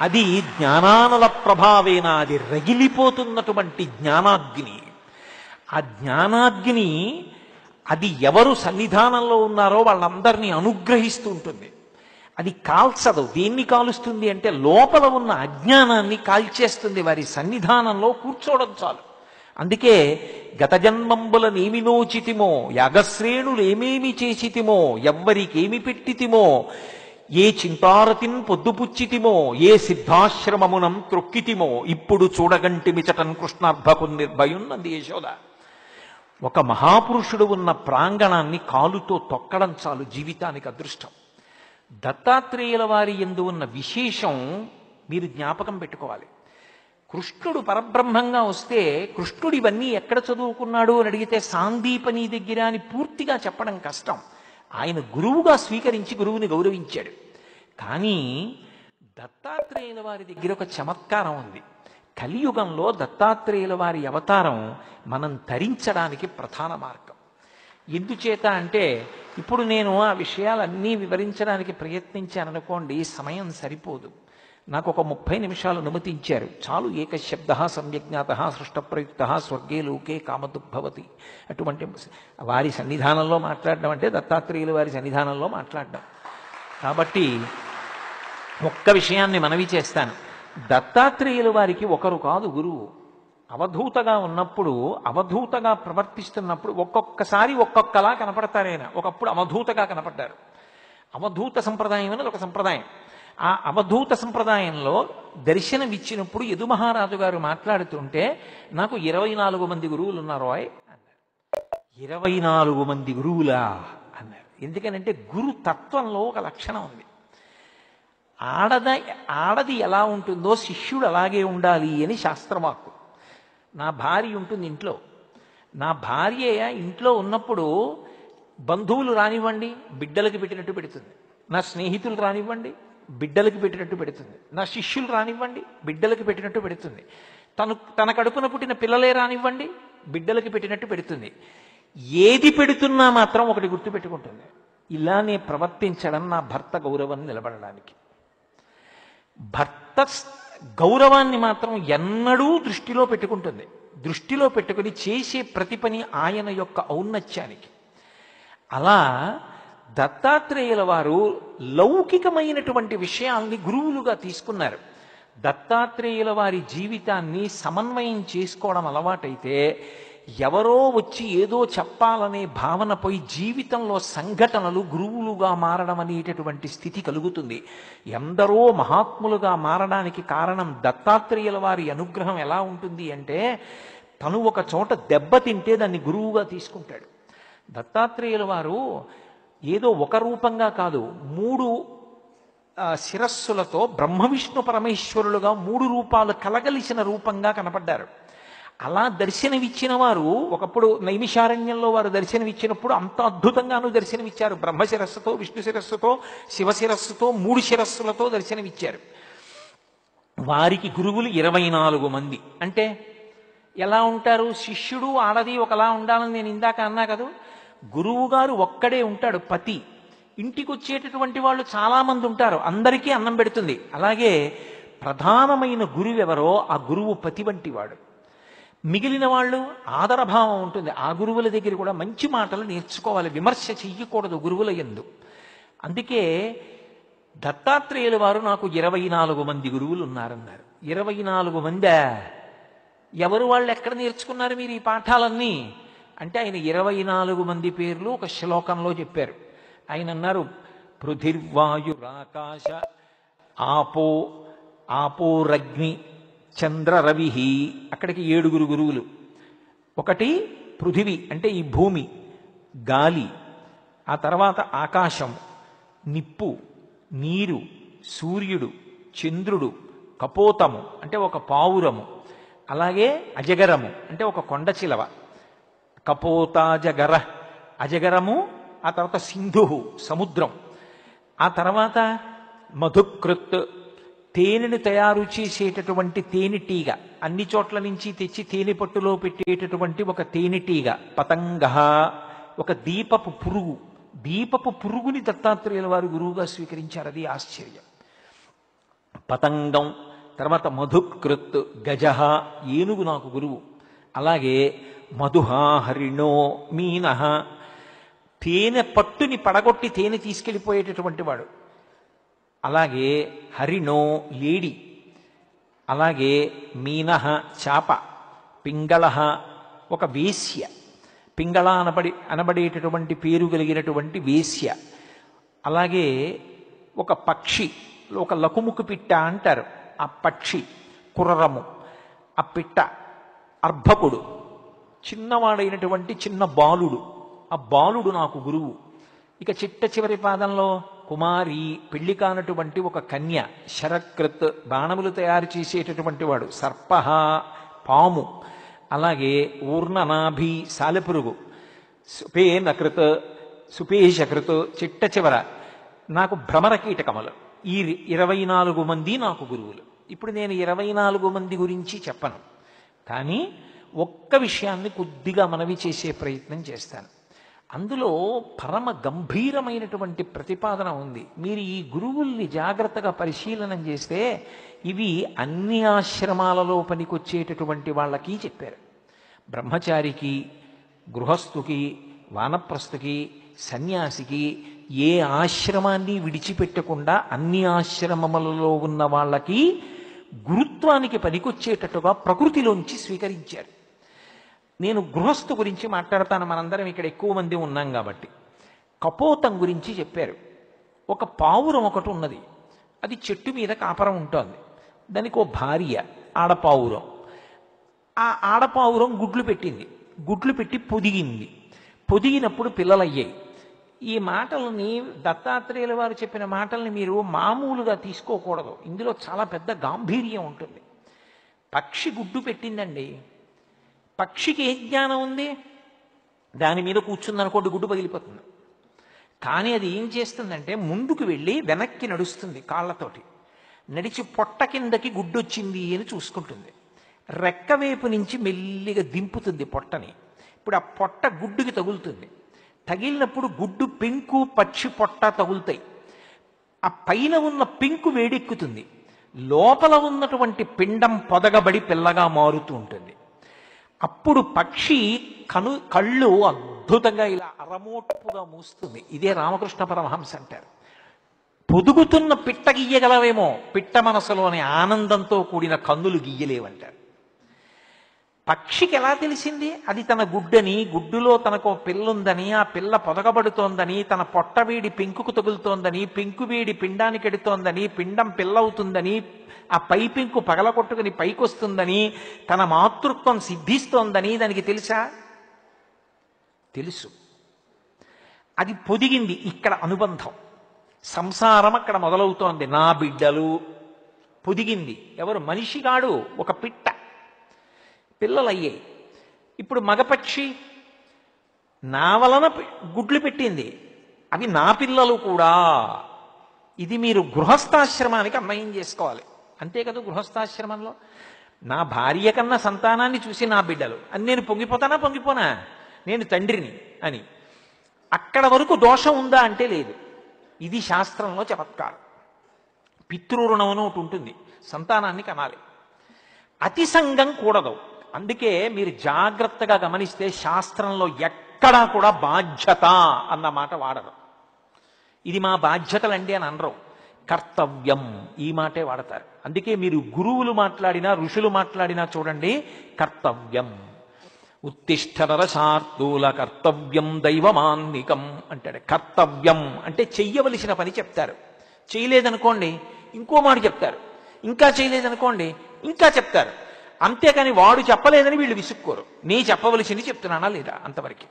అది జ్ఞానానల ప్రభావేన, అది రగిలిపోతున్నటువంటి జ్ఞానాగ్ని. ఆ జ్ఞానాగ్ని అది ఎవరు సన్నిధానంలో ఉన్నారో వాళ్ళందరినీ అనుగ్రహిస్తూ ఉంటుంది. అది కాల్చదు. దేన్ని కాలుస్తుంది అంటే లోపల ఉన్న అజ్ఞానాన్ని కాల్చేస్తుంది. వారి సన్నిధానంలో కూర్చోవడం చాలు. అందుకే గత జన్మంబులనేమి నోచితిమో, యాగశ్రేణులేమేమి చేసితిమో, ఎవ్వరికేమి పెట్టితిమో, ఏ చింతారతిన్ పొద్దుపుచ్చితిమో, ఏ సిద్ధాశ్రమమునం త్రొక్కితిమో, ఇప్పుడు చూడగంటి మిచటన్ కృష్ణార్భకు నిర్భయున్నది యశోద. ఒక మహాపురుషుడు ఉన్న ప్రాంగణాన్ని కాలుతో తొక్కడం చాలు జీవితానికి అదృష్టం. దత్తాత్రేయుల వారి యందు ఉన్న విశేషం మీరు జ్ఞాపకం పెట్టుకోవాలి. కృష్ణుడు పరబ్రహ్మంగా వస్తే కృష్ణుడు ఇవన్నీ ఎక్కడ చదువుకున్నాడు అని అడిగితే సాందీపని దగ్గర అని పూర్తిగా చెప్పడం కష్టం. ఆయన గురువుగా స్వీకరించి గురువుని గౌరవించాడు. కానీ దత్తాత్రేయుల వారి దగ్గర ఒక చమత్కారం ఉంది. కలియుగంలో దత్తాత్రేయుల వారి అవతారం మనం తరించడానికి ప్రధాన మార్గం. ఎందుచేత అంటే ఇప్పుడు నేను ఆ విషయాలన్నీ వివరించడానికి ప్రయత్నించాననుకోండి, సమయం సరిపోదు. నాకు ఒక 30 నిమిషాలు అనుమతించారు చాలు. ఏకశబ్ద సమ్యజ్ఞాత సృష్టప్రయుక్త స్వర్గే లోకే కామదుగ్భవతి. అటువంటి వారి సన్నిధానంలో మాట్లాడడం అంటే దత్తాత్రేయుల వారి సన్నిధానంలో మాట్లాడడం. కాబట్టి ఒక్క విషయాన్ని మనవి చేస్తాను. దత్తాత్రేయుల వారికి ఒకరు కాదు గురువు. అవధూతగా ఉన్నప్పుడు, అవధూతగా ప్రవర్తిస్తున్నప్పుడు ఒక్కొక్కసారి ఒక్కొక్కలా కనపడతారైనా. ఒకప్పుడు అవధూతగా కనపడ్డారు. అవధూత సంప్రదాయం అనేది ఒక సంప్రదాయం. ఆ అవధూత సంప్రదాయంలో దర్శనమిచ్చినప్పుడు యదు మహారాజు గారు మాట్లాడుతుంటే నాకు 24 మంది గురువులు ఉన్నారు అన్నారు. 24 మంది గురువులా అన్నారు. ఎందుకనంటే గురు తత్వంలో ఒక లక్షణం ఉంది. ఆడది ఎలా ఉంటుందో శిష్యుడు అలాగే ఉండాలి అని శాస్త్రవాక్కు. నా భార్య ఉంటుంది ఇంట్లో. నా భార్య ఇంట్లో ఉన్నప్పుడు బంధువులు రానివ్వండి బిడ్డలకి పెట్టినట్టు పెడుతుంది. నా స్నేహితులు రానివ్వండి బిడ్డలకి పెట్టినట్టు పెడుతుంది. నా శిష్యులు రానివ్వండి బిడ్డలకి పెట్టినట్టు పెడుతుంది. తన కడుపున పుట్టిన పిల్లలే రానివ్వండి బిడ్డలకి పెట్టినట్టు పెడుతుంది. ఏది పెడుతున్నా మాత్రం ఒకటి గుర్తుపెట్టుకుంటుంది, ఇలానే ప్రవర్తించడం నా భర్త గౌరవాన్ని నిలబడడానికి. భర్త గౌరవాన్ని మాత్రం ఎన్నడూ దృష్టిలో పెట్టుకుంటుంది. దృష్టిలో పెట్టుకుని చేసే ప్రతి పని ఆయన యొక్క ఔన్నత్యానికి. అలా దత్తాత్రేయుల వారు లౌకికమైనటువంటి విషయాల్ని గురువులుగా తీసుకున్నారు. దత్తాత్రేయుల వారి జీవితాన్ని సమన్వయం చేసుకోవడం అలవాటైతే ఎవరో వచ్చి ఏదో చెప్పాలనే భావన పోయి జీవితంలో సంఘటనలు గురువులుగా మారడం అనేటటువంటి స్థితి కలుగుతుంది. ఎందరో మహాత్ములుగా మారడానికి కారణం దత్తాత్రేయుల వారి అనుగ్రహం ఎలా ఉంటుంది అంటే, తను ఒక చోట దెబ్బతింటే దాన్ని గురువుగా తీసుకుంటాడు. దత్తాత్రేయుల వారు ఏదో ఒక రూపంగా కాదు, 3 శిరస్సులతో బ్రహ్మ విష్ణు పరమేశ్వరులుగా 3 రూపాలు కలగలిసిన రూపంగా కనపడ్డారు. అలా దర్శనమిచ్చిన వారు ఒకప్పుడు నైమిషారణ్యంలో వారు దర్శనమిచ్చినప్పుడు అంత అద్భుతంగానూ దర్శనమిచ్చారు. బ్రహ్మ శిరస్సుతో, విష్ణు శిరస్సుతో, శివ శిరస్సుతో 3 శిరస్సులతో దర్శనమిచ్చారు. వారికి గురువులు 24 మంది. అంటే ఎలా ఉంటారు? శిష్యుడు ఆడది ఒకలా ఉండాలని నేను ఇందాక అన్నా కదా. గురువు గారు ఒక్కడే ఉంటాడు పతి. ఇంటికి వచ్చేటటువంటి వాళ్ళు చాలా మంది ఉంటారు, అందరికీ అన్నం పెడుతుంది. అలాగే ప్రధానమైన గురువు ఎవరో ఆ గురువు పతి వంటి వాడు. మిగిలిన వాళ్ళు ఆదరభావం ఉంటుంది. ఆ గురువుల దగ్గర కూడా మంచి మాటలు నేర్చుకోవాలి, విమర్శ చెయ్యకూడదు గురువుల యందు. అందుకే దత్తాత్రేయుల వారు నాకు 24 మంది గురువులు ఉన్నారన్నారు. 24 మందా? ఎవరు వాళ్ళు? ఎక్కడ నేర్చుకున్నారు మీరు ఈ పాఠాలన్నీ అంటే ఆయన 24 మంది పేర్లు ఒక శ్లోకంలో చెప్పారు. ఆయన అన్నారు, పృథిర్వాయురాకాశ ఆపోరగ్ని చంద్ర రవి. అక్కడికి 7 గురువులు. ఒకటి పృథివి అంటే ఈ భూమి, గాలి, ఆ తర్వాత ఆకాశం, నిప్పు, నీరు, సూర్యుడు, చంద్రుడు, కపోతము అంటే ఒక పావురము, అలాగే అజగరము అంటే ఒక కొండ చిలవ. కపోతాజగర అజగరము, ఆ తర్వాత సింధు సముద్రం, ఆ తర్వాత మధుకృత్ తేనెను తయారు చేసేటటువంటి తేనెటీగ, అన్ని చోట్ల నుంచి తెచ్చి తేనె పట్టులో పెట్టేటటువంటి ఒక తేనెటీగ, పతంగ, ఒక దీపపు పురుగు. దీపపు పురుగుని దత్తాత్రేయుల వారు గురువుగా స్వీకరించారు. అది ఆశ్చర్యం. పతంగం, తర్వాత మధుకృత్, గజ, ఏనుగు నాకు గురువు. అలాగే మధుహ, హరిణో, మీన, తేనె పట్టుని పడగొట్టి తేనె తీసుకెళ్ళిపోయేటటువంటి వాడు. అలాగే హరిణో, లేడి. అలాగే మీన, చాప. పింగళ, ఒక వేశ్య, పింగళ అనబడేటటువంటి పేరు కలిగినటువంటి వేశ్య. అలాగే ఒక పక్షి, ఒక లకుముకు పిట్ట అంటారు, ఆ పక్షి కుర్రము, ఆ పిట్ట అర్భకుడు, చిన్నవాడైనటువంటి చిన్న బాలుడు, ఆ బాలుడు నాకు గురువు. ఇక చిట్ట చివరి పాదంలో కుమారి, పెళ్లి కానటువంటి ఒక కన్య, శరకృత్ బాణములు తయారు చేసేటటువంటి వాడు, సర్ప పాము, అలాగే ఊర్ణనాభి సాలెపురుగు, సుపేనకృత్ సుపేశకృత్, చిట్ట చివర నాకు భ్రమర కీటకములు. ఈ 24 మంది నాకు గురువులు. ఇప్పుడు నేను 24 మంది గురించి చెప్పను, కానీ ఒక్క విషయాన్ని కొద్దిగా మనవి చేసే ప్రయత్నం చేస్తాను. అందులో పరమ గంభీరమైనటువంటి ప్రతిపాదన ఉంది. మీరు ఈ గురువుల్ని జాగ్రత్తగా పరిశీలనం చేస్తే ఇవి అన్ని ఆశ్రమాలలో పనికొచ్చేటటువంటి వాళ్ళకి చెప్పారు. బ్రహ్మచారికి, గృహస్థుకి, వానప్రస్థుకి, సన్యాసికి ఏ ఆశ్రమాన్ని విడిచిపెట్టకుండా అన్ని ఆశ్రమములలో ఉన్న వాళ్ళకి గురుత్వానికి పనికొచ్చేటట్టుగా ప్రకృతిలోంచి స్వీకరించారు. నేను గృహస్థు గురించి మాట్లాడతాను, మనందరం ఇక్కడ ఎక్కువ మంది ఉన్నాం కాబట్టి. కపోతం గురించి చెప్పారు. ఒక పావురం ఒకటి ఉన్నది, అది చెట్టు మీద కాపరం ఉంటుంది. దానికి ఓ భార్య ఆడపావురం. ఆ ఆడపావురం గుడ్లు పెట్టింది, గుడ్లు పెట్టి పొదిగింది. పొదిగినప్పుడు పిల్లలయ్యాయి. ఈ మాటలని దత్తాత్రేయుల వారు చెప్పిన మాటల్ని మీరు మామూలుగా తీసుకోకూడదు, ఇందులో చాలా పెద్ద గాంభీర్యం ఉంటుంది. పక్షి గుడ్డు పెట్టిందండి, పక్షికి ఏ జ్ఞానం ఉంది? దాని మీద కూర్చుందనుకోండి గుడ్డు పగిలిపోతుంది. కానీ అది ఏం చేస్తుందంటే ముందుకు వెళ్ళి వెనక్కి నడుస్తుంది, కాళ్ళతోటి నడిచి పొట్ట కిందకి గుడ్డు వచ్చింది అని చూసుకుంటుంది. రెక్కవైపు నుంచి మెల్లిగా దింపుతుంది పొట్టని. ఇప్పుడు ఆ పొట్ట గుడ్డుకి తగులుతుంది. తగిలినప్పుడు గుడ్డు పెంకు పక్షి పొట్ట తగులుతాయి. ఆ పైన ఉన్న పెంకు వేడెక్కుతుంది, లోపల ఉన్నటువంటి పిండం పొదగబడి పిల్లగా మారుతూ ఉంటుంది. అప్పుడు పక్షి కళ్ళు అద్భుతంగా ఇలా అరమోటుగా మూస్తుంది. ఇదే రామకృష్ణ పరమహంస అంటారు. పొదుగుతున్న పిట్ట గీయగలవేమో, పిట్ట మనసులోని ఆనందంతో కూడిన కన్నులు గీయలేవంటారు. పక్షికి ఎలా తెలిసింది అది తన గుడ్డని, గుడ్డులో తనకు పిల్లుందని, ఆ పిల్ల పొదగబడుతోందని, తన పొట్టవేడి పెంకుకు తగులుతోందని, పెంకువేడి పిండానికి ఎడుతోందని, పిండం పిల్లవుతుందని, ఆ పై పెంకు పగలగొట్టుకుని పైకొస్తుందని, తన మాతృత్వం సిద్ధిస్తోందని దానికి తెలుసా? తెలుసు. అది పొదిగింది. ఇక్కడ అనుబంధం, సంసారం అక్కడ మొదలవుతోంది. నా బిడ్డలు పొదిగింది. ఎవరు? మనిషిగాడు, ఒక పిట్ట. పిల్లలయ్యాయి. ఇప్పుడు మగపక్షి నా వలన గుడ్లు పెట్టింది, అవి నా పిల్లలు కూడా. ఇది మీరు గృహస్థాశ్రమానికి అన్వయం చేసుకోవాలి. అంతే కదా, గృహస్థాశ్రమంలో నా భార్య కన్నా సంతానాన్ని చూసి నా బిడ్డలు అని నేను పొంగిపోనా? నేను తండ్రిని అని. అక్కడ వరకు దోషం ఉందా అంటే లేదు. ఇది శాస్త్రంలో చమత్కారం. పితృరుణం అని ఒకటి ఉంటుంది, సంతానాన్ని కనాలి. అతి సంగం కూడదు. అందుకే మీరు జాగ్రత్తగా గమనిస్తే శాస్త్రంలో ఎక్కడా కూడా బాధ్యత అన్న మాట వాడరు. ఇది మా బాధ్యతలండి అని అనరు, కర్తవ్యం ఈ మాటే వాడతారు. అందుకే మీరు గురువులు మాట్లాడినా ఋషులు మాట్లాడినా చూడండి, కర్తవ్యం. ఉత్తిష్ఠరసార్థూల కర్తవ్యం దైవమాన్నికం అంటాడు. కర్తవ్యం అంటే చెయ్యవలసిన పని చెప్తారు. చేయలేదనుకోండి ఇంకో మాట చెప్తారు, ఇంకా చేయలేదనుకోండి ఇంకా చెప్తారు. అంతేకాని వాడు చెప్పలేదని వీళ్ళు విసుక్కోరు. నీ చెప్పవలసింది చెప్తున్నానా లేదా, అంతవరకు.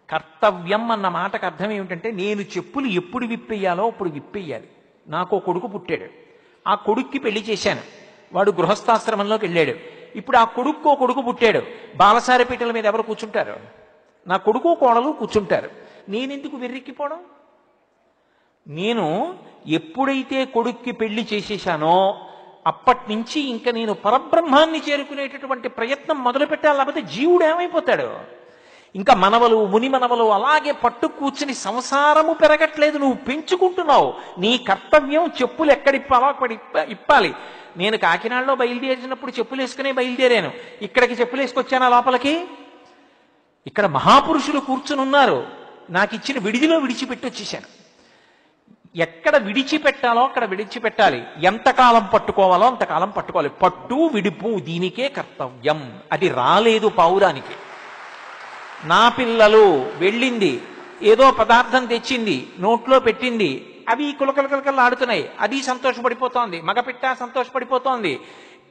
కర్తవ్యం అన్న మాటకు అర్థం ఏమిటంటే నేను చెప్పులు ఎప్పుడు విప్పేయాలో అప్పుడు విప్పేయాలి. నాకు కొడుకు పుట్టాడు, ఆ కొడుక్కి పెళ్లి చేశాను, వాడు గృహస్థాశ్రమంలోకి వెళ్ళాడు. ఇప్పుడు ఆ కొడుకు పుట్టాడు, బాలసారి పీటల మీద ఎవరు కూర్చుంటారు? నా కొడుకు కోడలు కూర్చుంటారు. నేనెందుకు వెర్రెక్కిపోవడం? నేను ఎప్పుడైతే కొడుక్కి పెళ్లి చేసేశానో అప్పటి నుంచి ఇంకా నేను పరబ్రహ్మాన్ని చేరుకునేటటువంటి ప్రయత్నం మొదలు పెట్టాలి. లేకపోతే జీవుడు ఏమైపోతాడు? ఇంకా మనవలు ముని మనవలు అలాగే పట్టు కూర్చుని సంసారము పెరగట్లేదు, నువ్వు పెంచుకుంటున్నావు. నీ కర్తవ్యం చెప్పులు ఎక్కడిప్పాలో అక్కడ ఇప్పాలి. నేను కాకినాడలో బయలుదేరినప్పుడు చెప్పులు వేసుకునే బయలుదేరాను. ఇక్కడికి చెప్పులు వేసుకొచ్చానా లోపలికి? ఇక్కడ మహాపురుషులు కూర్చుని ఉన్నారు, నాకు ఇచ్చిన విడిదిలో విడిచిపెట్టి వచ్చేసాను. ఎక్కడ విడిచిపెట్టాలో అక్కడ విడిచిపెట్టాలి, ఎంతకాలం పట్టుకోవాలో అంతకాలం పట్టుకోవాలి. పట్టు విడుపు దీనికే కర్తవ్యం. అది రాలేదు పావురానికి. నా పిల్లలు వెళ్ళింది, ఏదో పదార్థం తెచ్చింది, నోట్లో పెట్టింది, అవి కులకలకలకలు ఆడుతున్నాయి, అది సంతోషపడిపోతోంది, మగపిట్ట సంతోషపడిపోతోంది.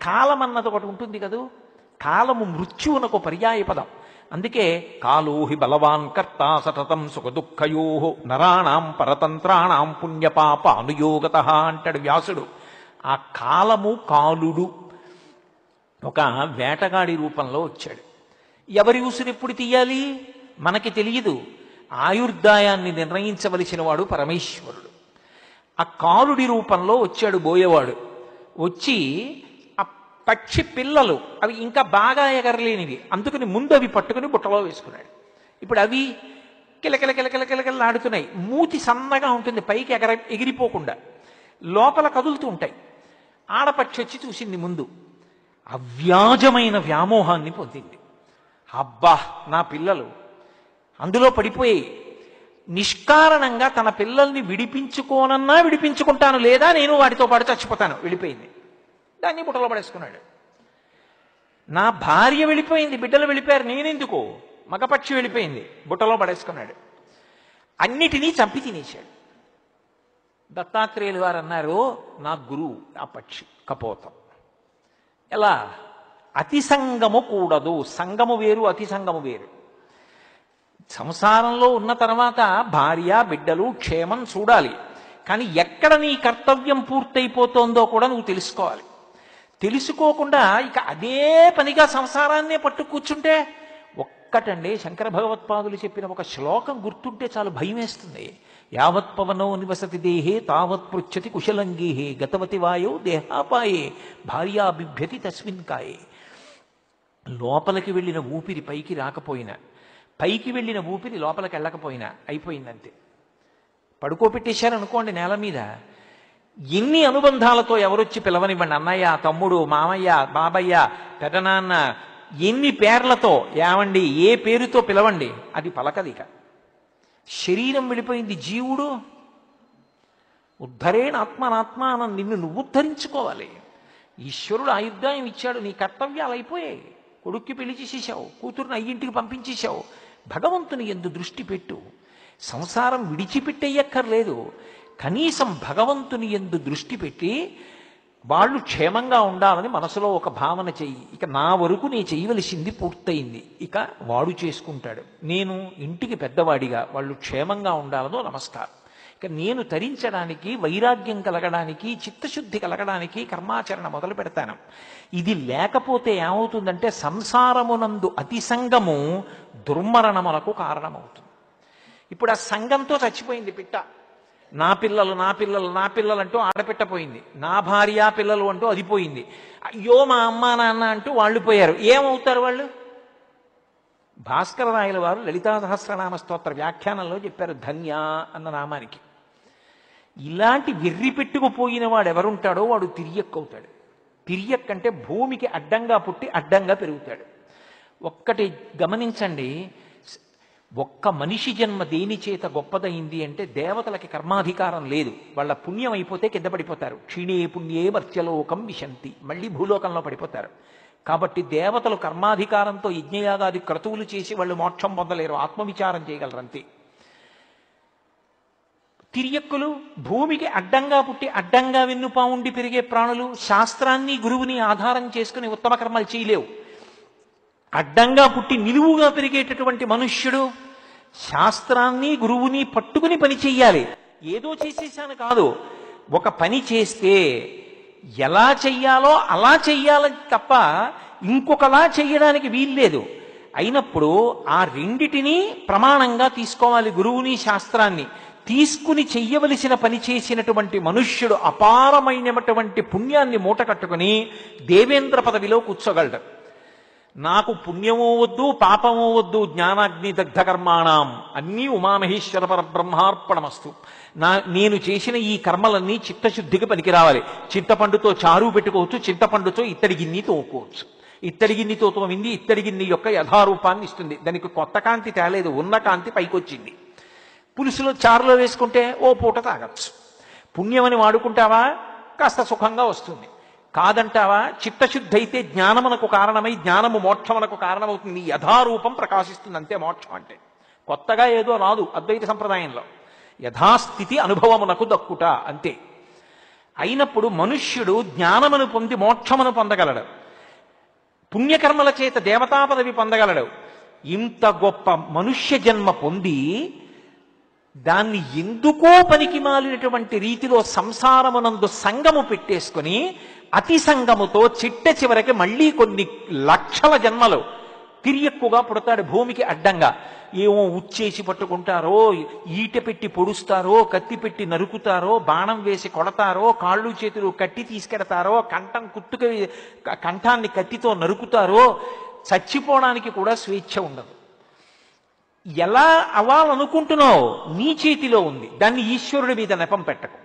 కాలం అన్నది ఒకటి ఉంటుంది కదూ, కాలము మృత్యువునకు పర్యాయ పదం. అందుకే కాలోహి బలవాన్ కర్త సతతం సుఖ దుఃఖయో నరాణం పరతంత్రాణం పుణ్యపాప అనుయోగత అంటాడు వ్యాసుడు. ఆ కాలము కాలుడు ఒక వేటగాడి రూపంలో వచ్చాడు. ఎవరి ఉసురు ఎప్పుడు తీయాలి మనకి తెలియదు. ఆయుర్దాయాన్ని నిర్ణయించవలసిన వాడు పరమేశ్వరుడు. ఆ కాలుడి రూపంలో వచ్చాడు బోయేవాడు. వచ్చి ఆ పక్షి పిల్లలు అవి ఇంకా బాగా ఎగరలేనివి, అందుకని ముందు అవి పట్టుకుని బుట్టలో వేసుకున్నాడు. ఇప్పుడు అవి కిలకిల కిలకిల కిలకిలలాడుతున్నాయి. మూతి సన్నగా ఉంటుంది, పైకి ఎగిరిపోకుండా, లోపల కదులుతూ ఉంటాయి. ఆడపక్షి వచ్చి చూసింది ముందు, అవ్యాజమైన వ్యామోహాన్ని పొందింది. అబ్బా నా పిల్లలు అందులో పడిపోయి నిష్కారణంగా తన పిల్లల్ని విడిపించుకోనన్నా విడిపించుకుంటాను, లేదా నేను వాటితో పాటు చచ్చిపోతాను. వెళ్ళిపోయింది, దాన్ని బుట్టలో పడేసుకున్నాడు. నా భార్య వెళ్ళిపోయింది, బిడ్డలు వెళ్ళిపోయారు, నేనెందుకు? మగపక్షి వెళ్ళిపోయింది, బుట్టలో పడేసుకున్నాడు. అన్నిటినీ చంపి తినేశాడు. దత్తాత్రేయులు వారు అన్నారు, నా గురువు ఆ పక్షి కపోతం. ఎలా? అతి సంగము కూడదు. సంగము వేరు, అతి సంగము వేరు. సంసారంలో ఉన్న తర్వాత భార్య బిడ్డలు క్షేమం చూడాలి, కానీ ఎక్కడ నీ కర్తవ్యం పూర్తయిపోతోందో కూడా నువ్వు తెలుసుకోవాలి. తెలుసుకోకుండా ఇక అదే పనిగా సంసారాన్నే పట్టు కూర్చుంటే, ఒక్కటండి శంకర భగవత్పాదులు చెప్పిన ఒక శ్లోకం గుర్తుంటే చాలు భయం వేస్తుంది. యావత్ పవనో నివసతి దేహే తావత్ పృచ్చతి కుశలంగేహే గతవతి వాయో దేహాపాయే భార్యా బిభ్యతి తస్మిన్ కాయే. లోపలికి వెళ్ళిన ఊపిరి పైకి రాకపోయినా, పైకి వెళ్ళిన ఊపిరి లోపలికి వెళ్ళకపోయినా అయిపోయిందంతే. పడుకోబెట్టేశారనుకోండి నేల మీద, ఎన్ని అనుబంధాలతో ఎవరొచ్చి పిలవనివ్వండి, అన్నయ్య, తమ్ముడు, మామయ్య, బాబయ్య, పెదనాన్న, ఎన్ని పేర్లతో, ఏమండి, ఏ పేరుతో పిలవండి, అది పలకదిక. శరీరం వెళ్ళిపోయింది, జీవుడు ఉద్ధరేణ ఆత్మనాత్మానం, నిన్ను నువ్వు ఉద్ధరించుకోవాలి. ఈశ్వరుడు ఆయుర్దాయం ఇచ్చాడు, నీ కర్తవ్యాలు అయిపోయాయి. కొడుక్కి పెళ్లి చేసేసావు, కూతురుని అయ్యింటికి పంపించేశావు. భగవంతుని యందు దృష్టి పెట్టు. సంసారం విడిచిపెట్టేయక్కర్లేదు, కనీసం భగవంతుని యందు దృష్టి పెట్టి వాళ్ళు క్షేమంగా ఉండాలని మనసులో ఒక భావన చెయ్యి. ఇక నా వరకు నేను చేయవలసింది పూర్తయింది, ఇక వాడు చేసుకుంటాడు. నేను ఇంటికి పెద్దవాడిగా వాళ్ళు క్షేమంగా ఉండాలనో నమస్కారం. ఇక నేను తరించడానికి, వైరాగ్యం కలగడానికి, చిత్తశుద్ధి కలగడానికి కర్మాచరణ మొదలు పెడతాను. ఇది లేకపోతే ఏమవుతుందంటే సంసారమునందు అతిసంగము దుర్మరణములకు కారణమవుతుంది. ఇప్పుడు ఆ సంఘంతో చచ్చిపోయింది పిట్ట. నా పిల్లలు నా పిల్లలు నా పిల్లలు అంటూ ఆడపిట్టపోయింది, నా భార్య పిల్లలు అంటూ అది పోయింది. అయ్యో మా అమ్మ నాన్న అంటూ వాళ్ళు పోయారు. ఏమవుతారు వాళ్ళు? భాస్కర రాయల వారు లలితా సహస్రనామ స్తోత్ర వ్యాఖ్యానంలో చెప్పారు ధన్య అన్న నామానికి. ఇలాంటి వెర్రి పెట్టుకుపోయిన వాడు ఎవరుంటాడో వాడు తిరియక్కవుతాడు. తిరియక్ అంటే భూమికి అడ్డంగా పుట్టి అడ్డంగా పెరుగుతాడు. ఒక్కటి గమనించండి, ఒక్క మనిషి జన్మ దేని చేత గొప్పదైంది అంటే దేవతలకి కర్మాధికారం లేదు. వాళ్ళ పుణ్యం అయిపోతే కింద పడిపోతారు. క్షీణే పుణ్యే మర్త్యలోకం విశంతి, మళ్ళీ భూలోకంలో పడిపోతారు. కాబట్టి దేవతలు కర్మాధికారంతో యజ్ఞయాగాది క్రతువులు చేసి వాళ్ళు మోక్షం పొందలేరు, ఆత్మవిచారం చేయగలరంతే. తిరియక్కులు భూమికి అడ్డంగా పుట్టి అడ్డంగా వెన్నుపావుండి పెరిగే ప్రాణులు శాస్త్రాన్ని గురువుని ఆధారం చేసుకుని ఉత్తమ కర్మలు చేయలేవు. అడ్డంగా పుట్టి నిలువుగా పెరిగేటటువంటి మనుష్యుడు శాస్త్రాన్ని గురువుని పట్టుకుని పని చెయ్యాలి. ఏదో చేసేసాను కాదు, ఒక పని చేస్తే ఎలా చెయ్యాలో అలా చెయ్యాలని తప్ప ఇంకొకలా చెయ్యడానికి వీల్లేదు. అయినప్పుడు ఆ రెండిటినీ ప్రమాణంగా తీసుకోవాలి. గురువుని శాస్త్రాన్ని తీసుకుని చెయ్యవలసిన పని చేసినటువంటి మనుష్యుడు అపారమైనటువంటి పుణ్యాన్ని మూట కట్టుకుని దేవేంద్ర పదవిలో కూర్చోగలడు. నాకు పుణ్యమో వద్దు, పాపమో వద్దు, జ్ఞానాగ్ని దగ్ధ కర్మాణం అన్నీ ఉమామహేశ్వర పరబ్రహ్మార్పణమస్తు. నేను చేసిన ఈ కర్మలన్నీ చిత్తశుద్ధికి పనికి రావాలి. చింతపండుతో చారు పెట్టుకోవచ్చు, చింతపండుతో ఇత్తడి గిన్నె తోముకోవచ్చు. ఇత్తడి గిన్నెతో తోమింది ఇత్తడి గిన్నె యొక్క యథారూపాన్ని ఇస్తుంది. దానికి కొత్త కాంతి తేలేదు, ఉన్న కాంతి పైకొచ్చింది. పులుసులో చారులో వేసుకుంటే ఓ పూట తాగచ్చు. పుణ్యమని వాడుకుంటావా కాస్త సుఖంగా వస్తుంది. కాదంటావా చిత్తశుద్ధి అయితే జ్ఞానమునకు కారణమై జ్ఞానము మోక్షమునకు కారణమవుతుంది. నీ యథారూపం ప్రకాశిస్తుంది, అంతే మోక్షం అంటే. కొత్తగా ఏదో రాదు అద్వైత సంప్రదాయంలో. యథాస్థితి అనుభవమునకు దక్కుట అంతే. అయినప్పుడు మనుష్యుడు జ్ఞానమును పొంది మోక్షమును పొందగలడు, పుణ్యకర్మల చేత దేవతా పదవి పొందగలడు. ఇంత గొప్ప మనుష్య జన్మ పొంది దాన్ని ఎందుకో పనికి మాలినటువంటి రీతిలో సంసారమునందు సంగము పెట్టేసుకుని అతి సంగముతో చిట్ట చివరికి మళ్ళీ కొన్ని లక్షల జన్మలు తిరియక్కుగా పుడతాడు భూమికి అడ్డంగా. ఏమో ఉచ్చేసి పట్టుకుంటారో, ఈట పెట్టి పొడుస్తారో, కత్తి పెట్టి నరుకుతారో, బాణం వేసి కొడతారో, కాళ్ళు చేతులు కట్టి తీసుకెడతారో, కంఠాన్ని కత్తితో నరుకుతారో, చచ్చిపోవడానికి కూడా స్వేచ్ఛ ఉండదు. ఎలా అవ్వాలనుకుంటున్నావు నీ చేతిలో ఉంది. దాన్ని ఈశ్వరుడి మీద నెపం పెట్టకు.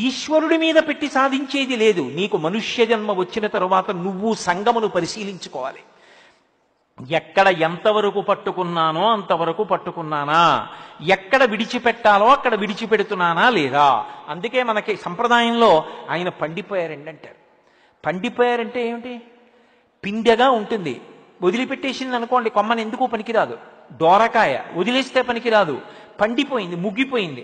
ఈశ్వరుడి మీద పెట్టి సాధించేది లేదు. నీకు మనుష్య జన్మ వచ్చిన తరువాత నువ్వు సంగమును పరిశీలించుకోవాలి. ఎక్కడ ఎంతవరకు పట్టుకున్నానో అంతవరకు పట్టుకున్నానా, ఎక్కడ విడిచిపెట్టాలో అక్కడ విడిచిపెడుతున్నానా లేదా. అందుకే మనకి సంప్రదాయంలో ఆయన పండిపోయారండి అంటారు. పండిపోయారంటే ఏమిటి? పిండెగా ఉంటుంది, వదిలిపెట్టేసింది అనుకోండి కొమ్మని ఎందుకు పనికిరాదు. దోరకాయ వదిలేస్తే పనికిరాదు, పండిపోయింది, ముగ్గిపోయింది.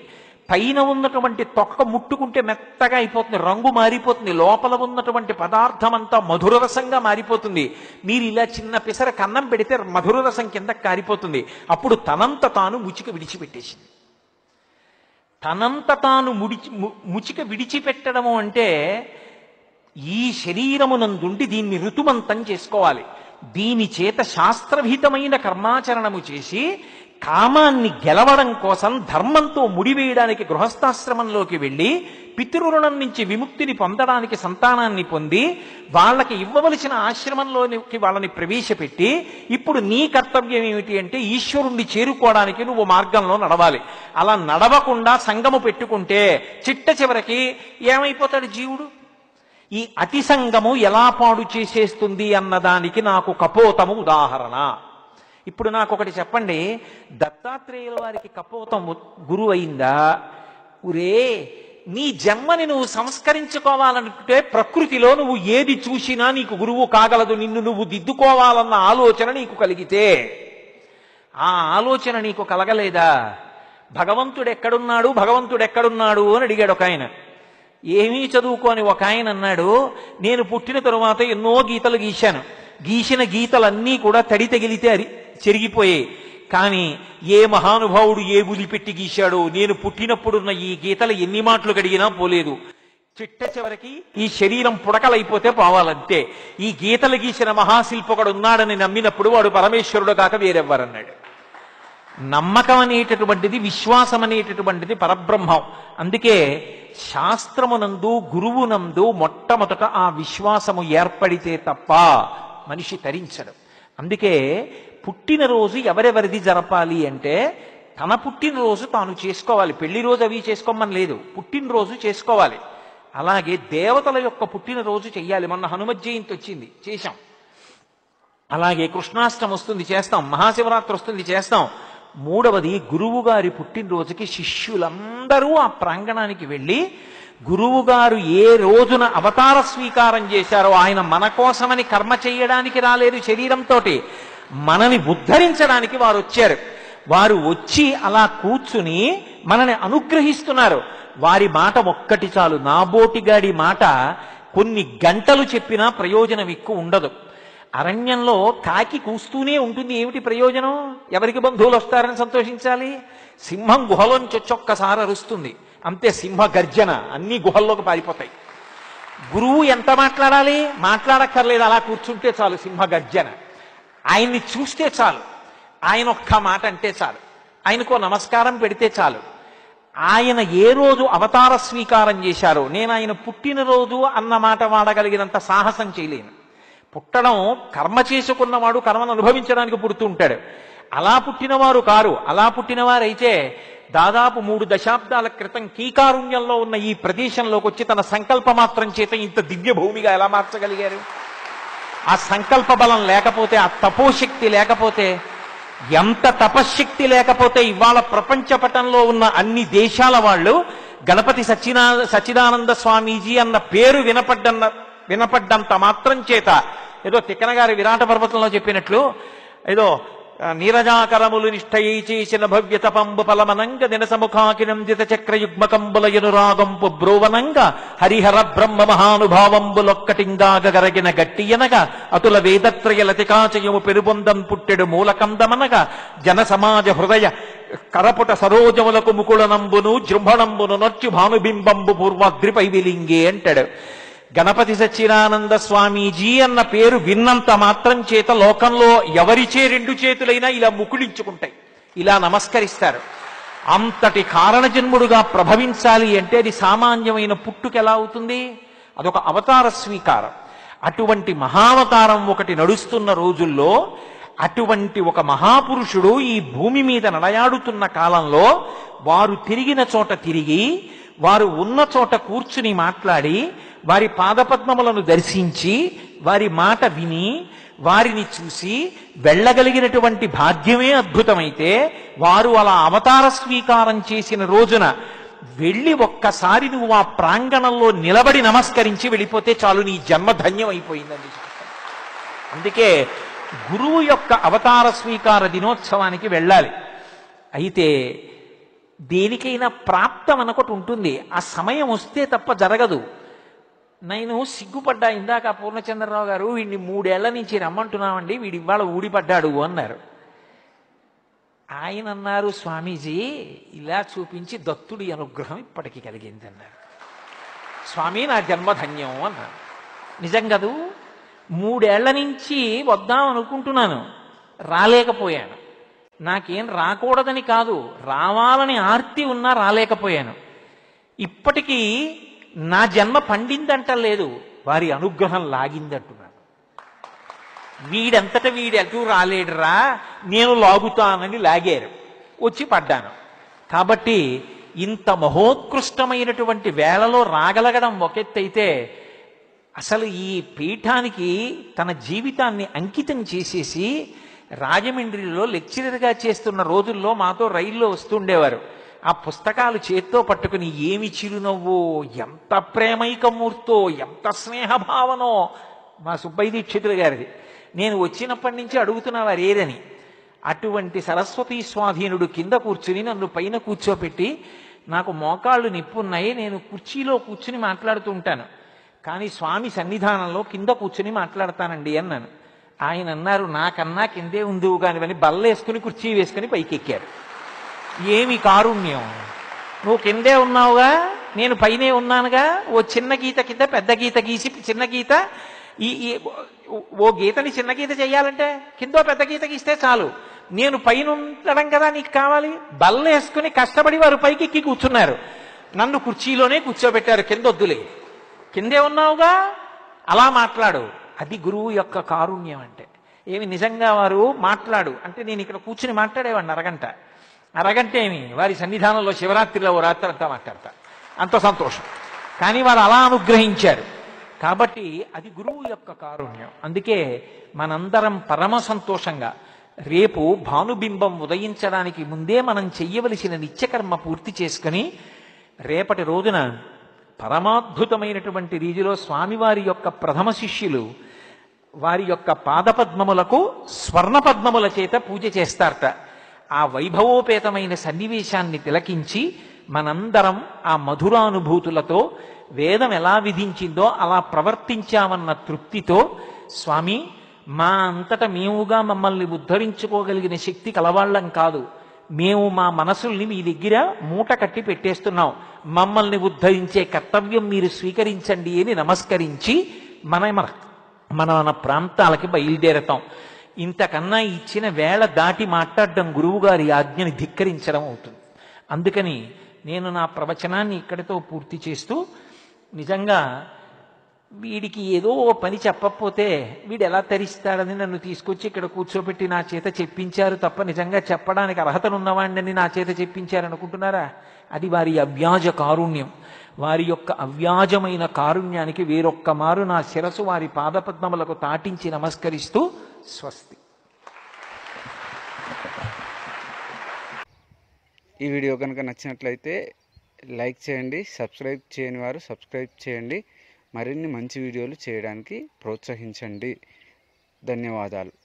పైన ఉన్నటువంటి తొక్క ముట్టుకుంటే మెత్తగా అయిపోతుంది, రంగు మారిపోతుంది, లోపల ఉన్నటువంటి పదార్థం అంతా మధుర రసంగా మారిపోతుంది. మీరు ఇలా చిన్న పిసర కన్నం పెడితే మధుర రసం కింద కారిపోతుంది. అప్పుడు తనంత తాను ముచిక విడిచిపెట్టేసింది. తనంత తాను ముచిక విడిచిపెట్టడము అంటే ఈ శరీరమునందుండి దీన్ని ఋతుమంతం చేసుకోవాలి. దీని చేత శాస్త్రవిహితమైన కర్మాచరణము చేసి కామాన్ని గెలవడం కోసం ధర్మంతో ముడివేయడానికి గృహస్థాశ్రమంలోకి వెళ్ళి పితృరుణం నుంచి విముక్తిని పొందడానికి సంతానాన్ని పొంది వాళ్ళకి ఇవ్వవలసిన ఆశ్రమంలోకి వాళ్ళని ప్రవేశపెట్టి ఇప్పుడు నీ కర్తవ్యం ఏమిటి అంటే ఈశ్వరుణ్ణి చేరుకోవడానికి నువ్వు మార్గంలో నడవాలి. అలా నడవకుండా సంగము పెట్టుకుంటే చిట్ట చివరికి ఏమైపోతాడు జీవుడు? ఈ అతి సంగము ఎలా పాడు చేసేస్తుంది అన్నదానికి నాకు కపోతము ఉదాహరణ. ఇప్పుడు నాకు ఒకటి చెప్పండి, దత్తాత్రేయుల వారికి కపోతం గురువు అయిందా? ఉరే, నీ జన్మని నువ్వు సంస్కరించుకోవాలంటే ప్రకృతిలో నువ్వు ఏది చూసినా నీకు గురువు కాగలదు. నిన్ను నువ్వు దిద్దుకోవాలన్న ఆలోచన నీకు కలిగితే, ఆ ఆలోచన నీకు కలగలేదా? భగవంతుడు ఎక్కడున్నాడు, భగవంతుడు ఎక్కడున్నాడు అని అడిగాడు ఒక ఆయన. ఏమీ చదువుకోని ఒక ఆయన అన్నాడు, నేను పుట్టిన తరువాత ఎన్నో గీతలు గీశాను, గీసిన గీతలన్నీ కూడా తడి తగిలితే చెరిగిపోయాయి. కానీ ఏ మహానుభావుడు ఏ ఉలి పెట్టి గీశాడో, నేను పుట్టినప్పుడున్న ఈ గీతలు ఎన్ని మాటలు కడిగినా పోలేదు. చిట్ట చివరికి ఈ శరీరం పుడకలైపోతే పోవాలంతే. ఈ గీతలు గీసిన మహాశిల్పకుడు ఉన్నాడని నమ్మినప్పుడు వాడు పరమేశ్వరుడు కాక వేరెవ్వరన్నాడు. నమ్మకం అనేటటువంటిది, విశ్వాసం అనేటటువంటిది పరబ్రహ్మం. అందుకే శాస్త్రమునందు గురువునందు మొట్టమొదట ఆ విశ్వాసము ఏర్పడితే తప్ప మనిషి తరించడు. అందుకే పుట్టినరోజు ఎవరెవరిది జరపాలి అంటే తన పుట్టినరోజు తాను చేసుకోవాలి. పెళ్లి రోజు అవి చేసుకోమని లేదు, పుట్టినరోజు చేసుకోవాలి. అలాగే దేవతల యొక్క పుట్టినరోజు చెయ్యాలి. మొన్న హనుమత్ జయంతి వచ్చింది, చేశాం. అలాగే కృష్ణాష్టమి వస్తుంది, చేస్తాం. మహాశివరాత్రి వస్తుంది, చేస్తాం. మూడవది గురువు గారి పుట్టినరోజుకి శిష్యులందరూ ఆ ప్రాంగణానికి వెళ్ళి గురువుగారు ఏ రోజున అవతార స్వీకారం చేశారో, ఆయన మన కోసమని కర్మ చేయడానికి రాలేదు శరీరంతో, మనని ఉద్ధరించడానికి వారు వచ్చారు. వారు వచ్చి అలా కూర్చుని మనని అనుగ్రహిస్తున్నారు. వారి మాట ఒక్కటి చాలు. నాబోటిగాడి మాట కొన్ని గంటలు చెప్పినా ప్రయోజనం ఎక్కువ ఉండదు. అరణ్యంలో కాకి కూస్తూనే ఉంటుంది, ఏమిటి ప్రయోజనం? ఎవరికి బంధువులు వస్తారని సంతోషించాలి? సింహం గుహలోంచి ఒక్కసారి అరుస్తుంది, అంతే, సింహ గర్జన, అన్ని గుహల్లోకి పారిపోతాయి. గురువు ఎంత మాట్లాడాలి? మాట్లాడక్కర్లేదు, అలా కూర్చుంటే చాలు, సింహ గర్జన. ఆయన్ని చూస్తే చాలు, ఆయన ఒక్క మాట అంటే చాలు, ఆయనకో నమస్కారం పెడితే చాలు. ఆయన ఏ రోజు అవతార స్వీకారం చేశారో, నేను ఆయన పుట్టినరోజు అన్న మాట వాడగలిగినంత సాహసం చేయలేను. పుట్టడం కర్మ చేసుకున్నవాడు కర్మను అనుభవించడానికి పుడుతుంటాడు. అలా పుట్టినవారు కారు. అలా పుట్టినవారైతే దాదాపు 3 దశాబ్దాల క్రితం కీకారుణ్యంలో ఉన్న ఈ ప్రదేశంలోకి వచ్చి తన సంకల్ప మాత్రం చేత ఇంత దివ్య భూమిగా ఎలా మార్చగలిగారు? ఆ సంకల్ప బలం లేకపోతే, ఆ తపోశక్తి లేకపోతే, ఎంత తపశ్శక్తి లేకపోతే ఇవాళ ప్రపంచ పటంలో ఉన్న అన్ని దేశాల వాళ్ళు గణపతి సచ్చిదానంద స్వామీజీ అన్న పేరు వినపడ్డంత మాత్రం చేత ఏదో తిక్కన గారి విరాట పర్వతంలో చెప్పినట్లు ఏదో నీరజాకరములు నిష్ఠయి చేసిన భవ్య తపంబు ఫలమనంగ దినసముఖాకినందిత చక్రయుగ్మకంబులయనురాగంపు బ్రోవనంగ హరిహర బ్రహ్మ మహానుభావంబులొక్కటింగాగరగిన గట్టియనగ అతుల వేదత్రయ లతికాచయము పెరుబొందం పుట్టెడు మూలకందమనగ జన సమాజ హృదయ కరపుట సరోజములకు ముకుళనంబును జృంభణంబును నొచ్చు భానుబింబంబు పూర్వాద్రిపై విలింగే అంటాడు. గణపతి సచ్చిదానంద స్వామీజీ అన్న పేరు విన్నంత మాత్రం చేత లోకంలో ఎవరిచే రెండు చేతులైనా ఇలా ముకుళించుకుంటాయి, ఇలా నమస్కరిస్తారు. అంతటి కారణజన్ముడుగా ప్రభవించాలి అంటే అది సామాన్యమైన పుట్టుకెలా అవుతుంది? అదొక అవతార స్వీకారం. అటువంటి మహావతారం ఒకటి నడుస్తున్న రోజుల్లో అటువంటి ఒక మహాపురుషుడు ఈ భూమి మీద నడయాడుతున్న కాలంలో వారు తిరిగిన చోట తిరిగి, వారు ఉన్న చోట కూర్చుని మాట్లాడి, వారి పాదపద్మములను దర్శించి, వారి మాట విని, వారిని చూసి వెళ్ళగలిగినటువంటి భాగ్యమే అద్భుతమైతే, వారు అలా అవతార స్వీకారం చేసిన రోజున వెళ్ళి ఒక్కసారి నువ్వు ఆ ప్రాంగణంలో నిలబడి నమస్కరించి వెళ్ళిపోతే చాలు, నీ జన్మ ధన్యం అయిపోయిందండి. అందుకే గురువు యొక్క అవతార స్వీకార దినోత్సవానికి వెళ్ళాలి. అయితే దేనికైనా ప్రాప్తం అనొకటి ఉంటుంది, ఆ సమయం వస్తే తప్ప జరగదు. నేను సిగ్గుపడ్డా ఇందాక పూర్ణచంద్రరావు గారు వీడిని 3 ఏళ్ల నుంచి రమ్మంటున్నామండి, వీడి ఇవాళ ఊడిపడ్డాడు అన్నారు. ఆయన అన్నారు, స్వామీజీ ఇలా చూపించి దత్తుడి అనుగ్రహం ఇప్పటికీ కలిగింది అన్నారు. స్వామి నా జన్మధన్యం అన్నారు. నిజం కదూ, 3 ఏళ్ల నుంచి వద్దాం అనుకుంటున్నాను, రాలేకపోయాను. నాకేం రాకూడదని కాదు, రావాలని ఆర్తి ఉన్నా రాలేకపోయాను. ఇప్పటికీ నా జన్మ పండిందంటలేదు, వారి అనుగ్రహం లాగిందంటున్నాను. వీడంతట వీడెటూ రాలేడురా, నేను లాగుతానని లాగారు, వచ్చి పడ్డాను. కాబట్టి ఇంత మహోత్కృష్టమైనటువంటి వేళలో రాగలగడం ఒకెత్తైతే, అసలు ఈ పీఠానికి తన జీవితాన్ని అంకితం చేసేసి రాజమండ్రిలో లెక్చరర్గా చేస్తున్న రోజుల్లో మాతో రైల్లో వస్తుండేవారు. ఆ పుస్తకాలు చేత్తో పట్టుకుని ఏమి చిరునవ్వో, ఎంత ప్రేమైకమూర్తో, ఎంత స్నేహభావనో మా సుబ్బయ్య దీక్షితులు గారిది. నేను వచ్చినప్పటి నుంచి అడుగుతున్నవారు ఏదని. అటువంటి సరస్వతీ స్వాధీనుడు కింద కూర్చుని నన్ను పైన కూర్చోపెట్టి, నాకు మోకాళ్ళు నిప్పున్నాయి, నేను కుర్చీలో కూర్చుని మాట్లాడుతూ ఉంటాను, కానీ స్వామి సన్నిధానంలో కింద కూర్చుని మాట్లాడతానండి అన్నాను. ఆయన అన్నారు, నాకన్నా కిందే ఉందివు కానివని బల్లేసుకుని కుర్చీ వేసుకుని పైకెక్కారు. ఏమి కారుణ్యం! నువ్వు కిందే ఉన్నావుగా, నేను పైనే ఉన్నానుగా, ఓ చిన్న గీత కింద పెద్ద గీత గీసి, చిన్న గీత ఓ గీతని చిన్న గీత చెయ్యాలంటే కిందో పెద్ద గీత గీస్తే చాలు. నేను పైన ఉండడం కదా నీకు కావాలి. బల్లేసుకుని కష్టపడి వారు పైకెక్కి కూర్చున్నారు, నన్ను కుర్చీలోనే కూర్చోబెట్టారు, కింద వద్దులే, కిందే ఉన్నావుగా అలా మాట్లాడు. అది గురువు యొక్క కారుణ్యం అంటే. ఏమి నిజంగా వారు మాట్లాడు అంటే నేను ఇక్కడ కూర్చుని మాట్లాడేవాడిని అరగంట ఏమి, వారి సన్నిధానంలో శివరాత్రిలో ఓ రాత్రి అంతా మాట్లాడతా, అంత సంతోషం. కానీ వారు అలా అనుగ్రహించారు. కాబట్టి అది గురువు యొక్క కారుణ్యం. అందుకే మనందరం పరమ సంతోషంగా రేపు భానుబింబం ఉదయించడానికి ముందే మనం చెయ్యవలసిన నిత్యకర్మ పూర్తి చేసుకుని రేపటి రోజున పరమాద్భుతమైనటువంటి రీతిలో స్వామివారి యొక్క ప్రథమ శిష్యులు వారి యొక్క పాదపద్మములకు స్వర్ణపద్మముల చేత పూజ చేస్తారట. ఆ వైభవోపేతమైన సన్నివేశాన్ని తిలకించి మనందరం ఆ మధురానుభూతులతో వేదం ఎలా విధించిందో అలా ప్రవర్తించామన్న తృప్తితో, స్వామి మా అంతటా మేముగా మమ్మల్ని ఉద్ధరించుకోగలిగిన శక్తి కలవాళ్ళం కాదు, మేము మా మనసుల్ని మీ దగ్గర మూట కట్టి పెట్టేస్తున్నాం, మమ్మల్ని ఉద్ధరించే కర్తవ్యం మీరు స్వీకరించండి అని నమస్కరించి మన ప్రాంతాలకి బయలుదేరతాం. ఇంతకన్నా ఇచ్చిన వేళ దాటి మాట్లాడడం గురువుగారి ఆజ్ఞని ధిక్కరించడం అవుతుంది. అందుకని నేను నా ప్రవచనాన్ని ఇక్కడితో పూర్తి చేస్తూ, నిజంగా వీడికి ఏదో ఓ పని చెప్పకపోతే వీడు ఎలా తరిస్తాడని నన్ను తీసుకొచ్చి ఇక్కడ కూర్చోబెట్టి నా చేత చెప్పించారు తప్ప నిజంగా చెప్పడానికి అర్హతనున్నవాడిని నా చేత చెప్పించారనుకుంటున్నారా? అది వారి అవ్యాజ కారుణ్యం. వారి యొక్క అవ్యాజమైన కారుణ్యానికి వేరొక్క మారు నా శిరసు వారి పాదపద్మములకు తాటించి నమస్కరిస్తూ స్వస్తి. ఈ వీడియో కనుక నచ్చినట్లయితే లైక్ చేయండి, సబ్స్క్రైబ్ చేయని వారు సబ్స్క్రైబ్ చేయండి. మరిన్ని మంచి వీడియోలు చేయడానికి ప్రోత్సహించండి. ధన్యవాదాలు.